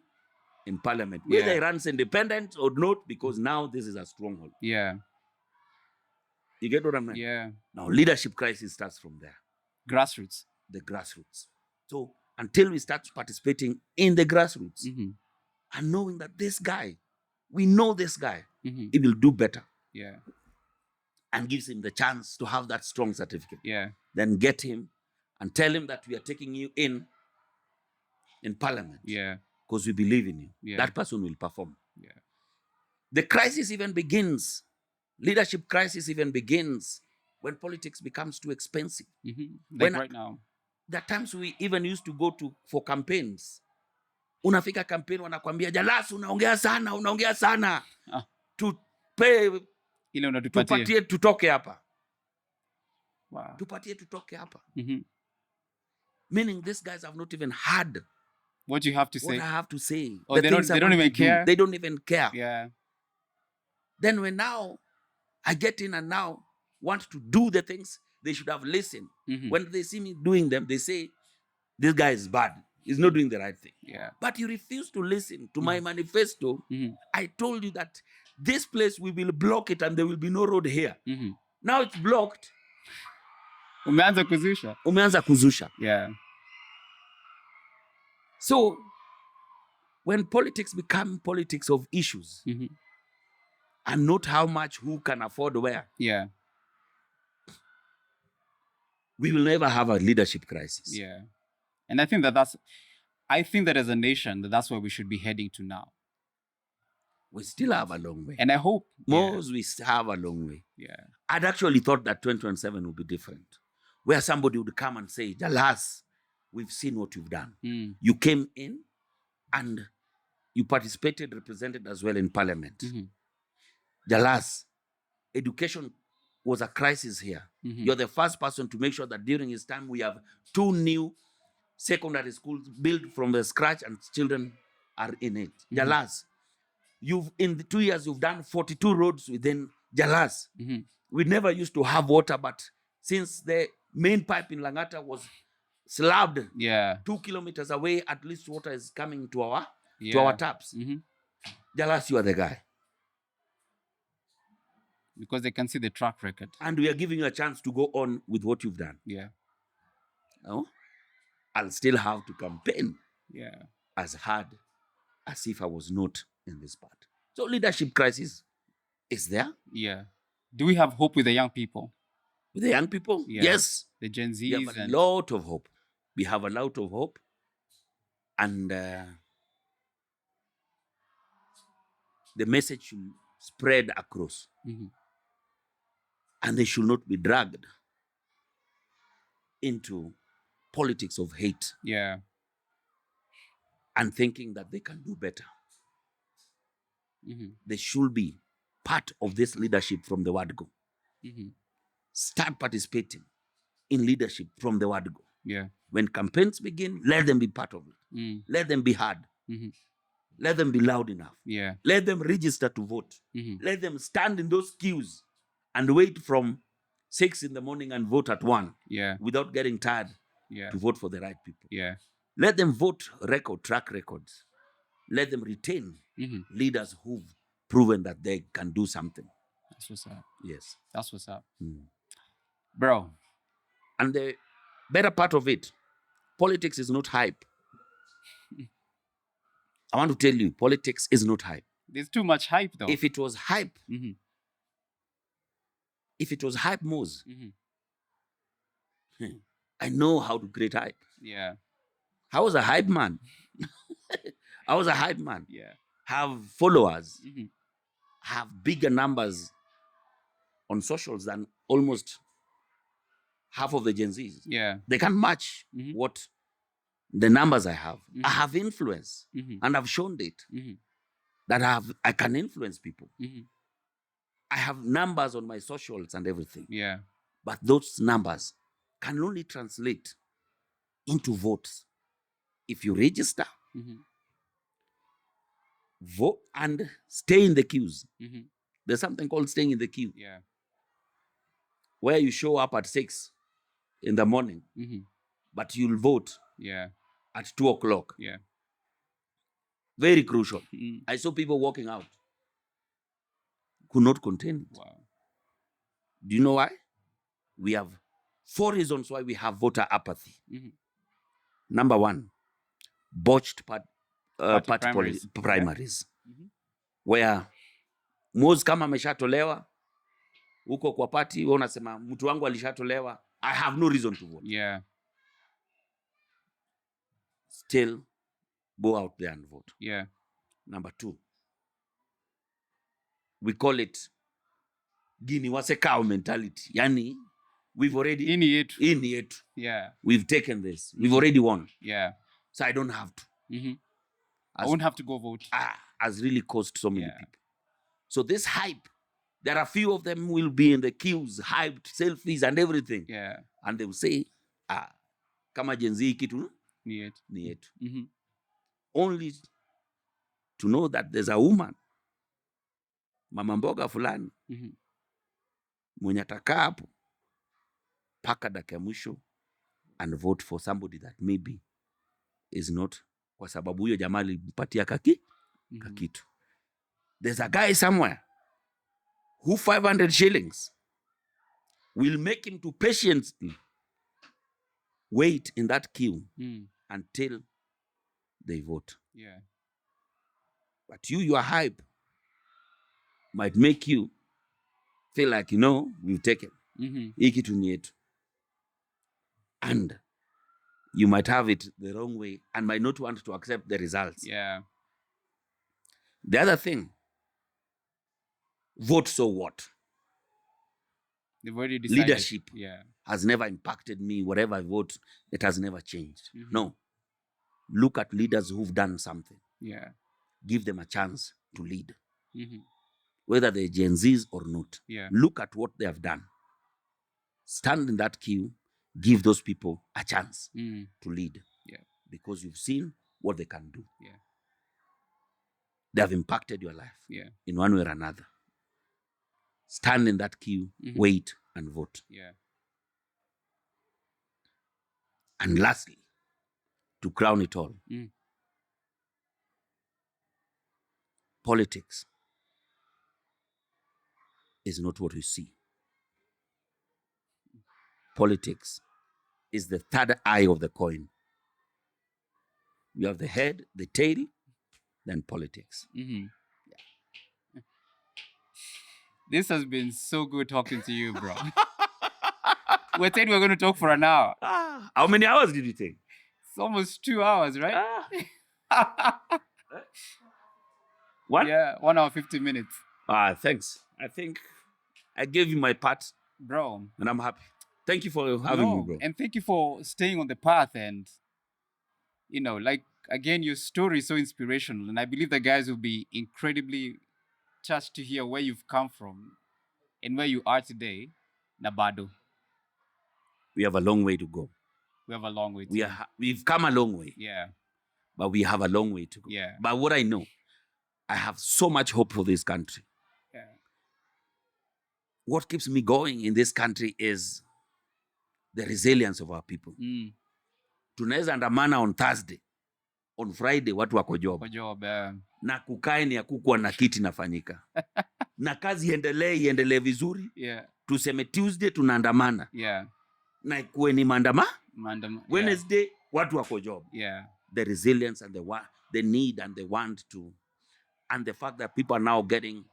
in parliament, whether he runs independent or not, because now this is a stronghold. Yeah. You get what I mean? Yeah. Now, leadership crisis starts from there, Grassroots. the grassroots. So until we start participating in the grassroots Mm-hmm. and knowing that this guy, we know this guy, Mm-hmm. he will do better, Yeah. and gives him the chance to have that strong certificate, Yeah. then get him and tell him that we are taking you in parliament, Yeah. because we believe in you. Yeah. That person will perform. Yeah. The crisis even begins, leadership crisis even begins when politics becomes too expensive. Mm-hmm. Like When right now. There are times we even used to go for campaigns. Unafika campaign wanakwambia, Jalas, unaongea sana. Ah. Tupe, Ile unatupatia. tupatie tutoke hapa. Wow. Tupatie tutoke hapa. Mm-hmm. Meaning these guys have not even heard What you have to what say. I have to say. Or they don't even care. They don't even care. Yeah. Then when now I get in and now want to do the things they should have listened. Mm-hmm. When they see me doing them, they say, this guy is bad. He's not doing the right thing. Yeah. But you refuse to listen to my manifesto. Mm-hmm. I told you that this place, we will block it and there will be no road here. Mm-hmm. Now it's blocked. Umeanza kuzusha. Umeanza kuzusha. Yeah. So when politics become politics of issues, Mm-hmm. and not how much who can afford where, Yeah. we will never have a leadership crisis. Yeah. And I think that as a nation, that's where we should be heading to now. We still have a long way. And I hope. Most we have a long way. Yeah. I'd actually thought that 2027 would be different, where somebody would come and say, Jalas, we've seen what you've done. Mm. You came in and you participated, represented as well in parliament. Mm-hmm. Jalas, education was a crisis here. Mm-hmm. You're the first person to make sure that during his time we have 2 new secondary schools built from the scratch and children are in it. Mm-hmm. Jalas, in the 2 years, you've done 42 roads within Jalas. Mm-hmm. We never used to have water, but since the main pipe in Langata was slabbed 2 kilometers away, at least water is coming to our taps. Mm-hmm. Jalas, you are the guy. Because they can see the track record. And we are giving you a chance to go on with what you've done. Yeah. No? I'll still have to campaign as hard as if I was not in this part. So leadership crisis is there. Yeah. Do we have hope with the young people? With the young people? Yeah. Yes. The Gen Zs. We have a lot of hope. We have a lot of hope. And the message should spread across. And they should not be dragged into politics of hate. Yeah. And thinking that they can do better. They should be part of this leadership from the word go. Start participating in leadership from the word go. Yeah. When campaigns begin, let them be part of it. Let them be heard. Let them be loud enough. Yeah. Let them register to vote. Let them stand in those queues and wait from 6 in the morning and vote at 1. Yeah. Without getting tired. Yeah. To vote for the right people. Yeah. Let them vote track records. Let them retain leaders who've proven that they can do something. That's what's up. Yes. That's what's up. Bro. And the better part of it, politics is not hype. I want to tell you, politics is not hype. There's too much hype, though. If it was hype, Mose, I know how to create hype. Yeah. I was a hype man. I was a hype man. Yeah. Have followers, have bigger numbers on socials than almost half of the Gen Zs. Yeah. They can match what the numbers I have. I have influence, and I've shown it that I can influence people. I have numbers on my socials and everything. Yeah. But those numbers can only translate into votes if you register, vote, and stay in the queues. There's something called staying in the queue. Yeah. Where you show up at 6 in the morning, but you'll vote at 2 o'clock. Yeah. Very crucial. I saw people walking out, could not contain it. Wow. Do you know why? We have 4 reasons why we have voter apathy. Number 1, botched party primaries. Where Mose kama ameshatolewa huko kwa party, wewe unasema mtu wangu alishatolewa, I have no reason to vote. Yeah. Still go out there and vote. Yeah. Number 2, we call it Gini wase cow mentality. Yani, we've already In it. Yeah. We've taken this. We've already won. Yeah. So I don't have to. I won't have to go vote. Has really caused so many people. So this hype, there are a few of them will be in the queues, hyped, selfies and everything. Yeah. And they will say, kama Gen Z kitu Ni yetu. Only to know that there's a woman, mama mboga fulani, mwenye atakaa hapo paka dakika ya mwisho and vote for somebody that maybe is not, kwa sababu huyo jamaa alimpatia kakitu. There's a guy somewhere who 500 shillings will make him to patiently wait in that queue until they vote. Yeah. But your hype might make you feel like, we've taken. Hii kitu ni yetu. And you might have it the wrong way and might not want to accept the results. Yeah. The other thing, vote so what? They've already decided. Leadership has never impacted me. Whatever I vote, it has never changed. No. Look at leaders who've done something. Yeah. Give them a chance to lead. Whether they're Gen Zs or not. Yeah. Look at what they have done. Stand in that queue. Give those people a chance to lead. Yeah. Because you've seen what they can do. Yeah. They have impacted your life. Yeah. In one way or another. Stand in that queue, wait and vote. Yeah. And lastly, to crown it all, politics is not what we see. Politics is the third eye of the coin. You have the head, the tail, then politics. This has been so good talking to you, bro. We said we were going to talk for an hour. How many hours did you take? It's almost 2 hours, right? What? Yeah, 1 hour 50 minutes. Thanks. I think I gave you my part, bro. and I'm happy. Thank you for having me, bro. And thank you for staying on the path. And like, again, your story is so inspirational, and I believe the guys will be incredibly touched to hear where you've come from and where you are today. Nabado, We have a long way to go. we have a long way to We we've come a long way, Yeah, but we have a long way to go. yeah, But what I know, I have so much hope for this country. yeah. What keeps me going in this country is the resilience of our people. Tunaweza andamana on Thursday, on Friday watu wako job. Na kukae ni hakukuwa na kiti nafanyika. Na kazi iendelee vizuri. Yeah. Tuseme Tuesday tunaandamana. Yeah. Na ikuwe ni Wednesday watu wako job. Yeah. The resilience and the need and the want to, and the fact that people are now getting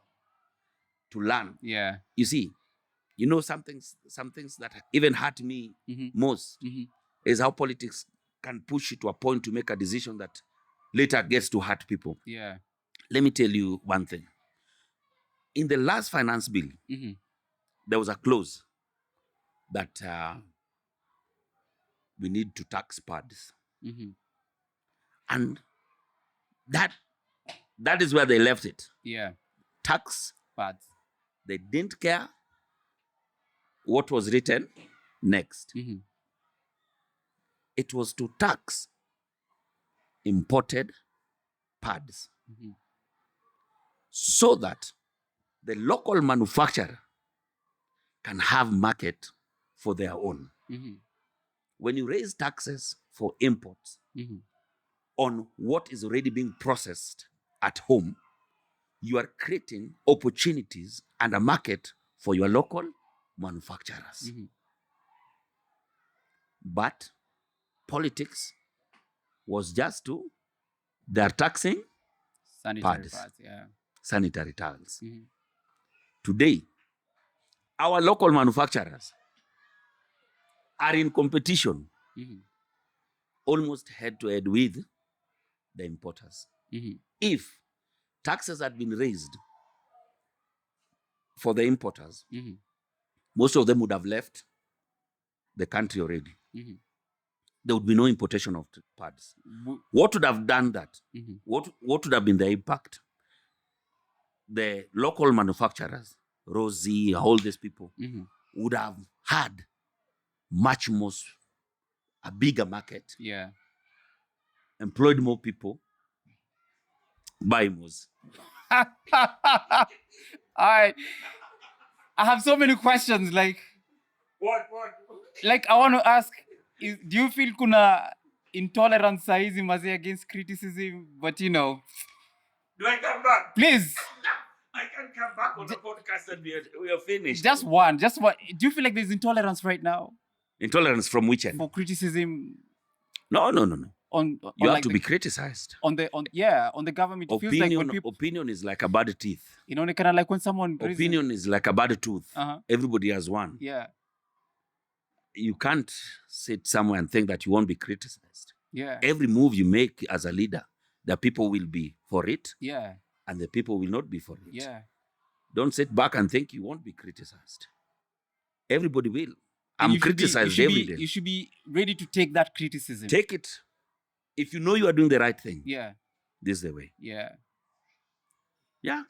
to learn. Yeah. You see, some things that even hurt me most is how politics can push you to a point to make a decision that later gets to hurt people. Yeah. Let me tell you one thing. In the last finance bill, there was a clause that we need to tax pads. And that is where they left it. Yeah. Tax pads. They didn't care what was written next. It was to tax imported pads so that the local manufacturer can have market for their own. When you raise taxes for imports on what is already being processed at home, you are creating opportunities and a market for your local manufacturers. But politics was just they're taxing sanitary pads, sanitary towels. Today, our local manufacturers are in competition almost head to head with the importers. If taxes had been raised for the importers, most of them would have left the country already. There would be no importation of pads. What would have done that? What would have been the impact? The local manufacturers, Rosie, all these people, would have had much more, a bigger market. Yeah. Employed more people, buy more. I have so many questions. Like, what? Like, I want to ask, do you feel kuna intolerance saizi mazi against criticism? But Do I come back? Please. I can't come back on the podcast and we are finished. Just one. Do you feel like there's intolerance right now? Intolerance from which end? For criticism? No. You have to be criticized. On the government. It feels like when opinion is like a bad teeth. Kind of like when someone... Opinion is like a bad tooth. Everybody has one. Yeah. You can't sit somewhere and think that you won't be criticized. Yeah. Every move you make as a leader, the people will be for it. Yeah. And the people will not be for it. Yeah. Don't sit back and think you won't be criticized. Everybody will. I'm criticized every day. You should be ready to take that criticism. Take it. If you know you are doing the right thing. Yeah. This is the way. Yeah. Yeah.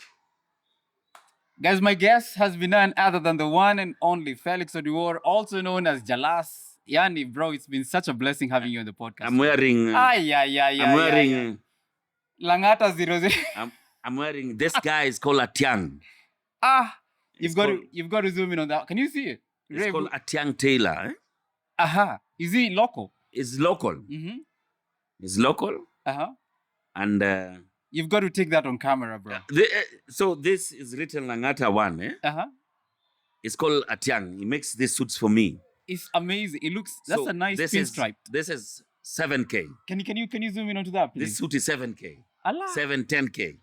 Guys, my guest has been none other than the one and only Phelix Oduor, also known as Jalas. Yani, bro, it's been such a blessing having you on the podcast. I'm wearing... I'm wearing... Langata 00. I'm wearing... This guy is called Atiang. You've got to zoom in on that. Can you see it? It's called Atiang Taylor. Is he local? It's local. It's local. And... You've got to take that on camera, bro. So this is written Langata 1, It's called Atiang. He makes these suits for me. It's amazing. It looks... That's a nice pinstripe. This is 7K. Can you zoom in onto that, please? This suit is 7K. Allah. 10K.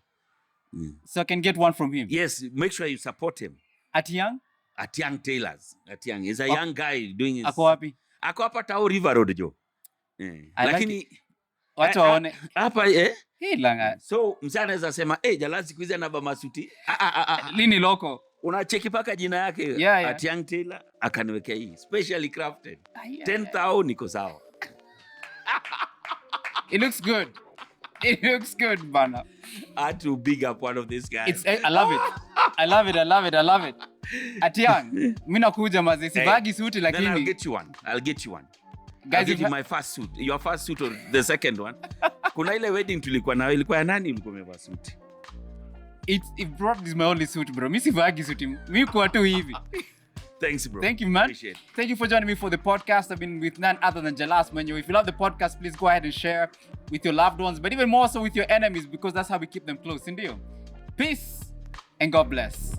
So I can get one from him? Yes. Make sure you support him. Atiang? Atiang Tailors. Atiang is a young guy doing his... Ako wapi? Ako hapa Tao River Road, jo. I like Lakini it. Watu waone. hapa Hii Langata. so msee anaweza sema Jalang'o siku hizi anavaa masuti. Lini loko? Unacheki paka jina yake Yeah. at Young Taylor akaniwekea hii specially crafted. Yeah. 10,000 niko sawa. It looks good. It looks good, bana. I had to big up one of these guys. I love it. I love it. I love it. I love it. At Young, mimi nakuja mazi sivagi suti Then lakini I'll get you one. Guys, I'll give you my first suit. Your first suit or the second one. Kuna ile wedding tulikuwa nayo ilikuwa ya nani ulikuwa umevaa suti? It brought this my only suit, bro. Mimi sivagi suti. Mimi kwa tu hivi. Thanks, bro. Thank you, man. Appreciate it. Thank you for joining me for the podcast. I've been with none other than Jalang'o. If you love the podcast, please go ahead and share with your loved ones, but even more so with your enemies, because that's how we keep them close. Indio. Peace and God bless.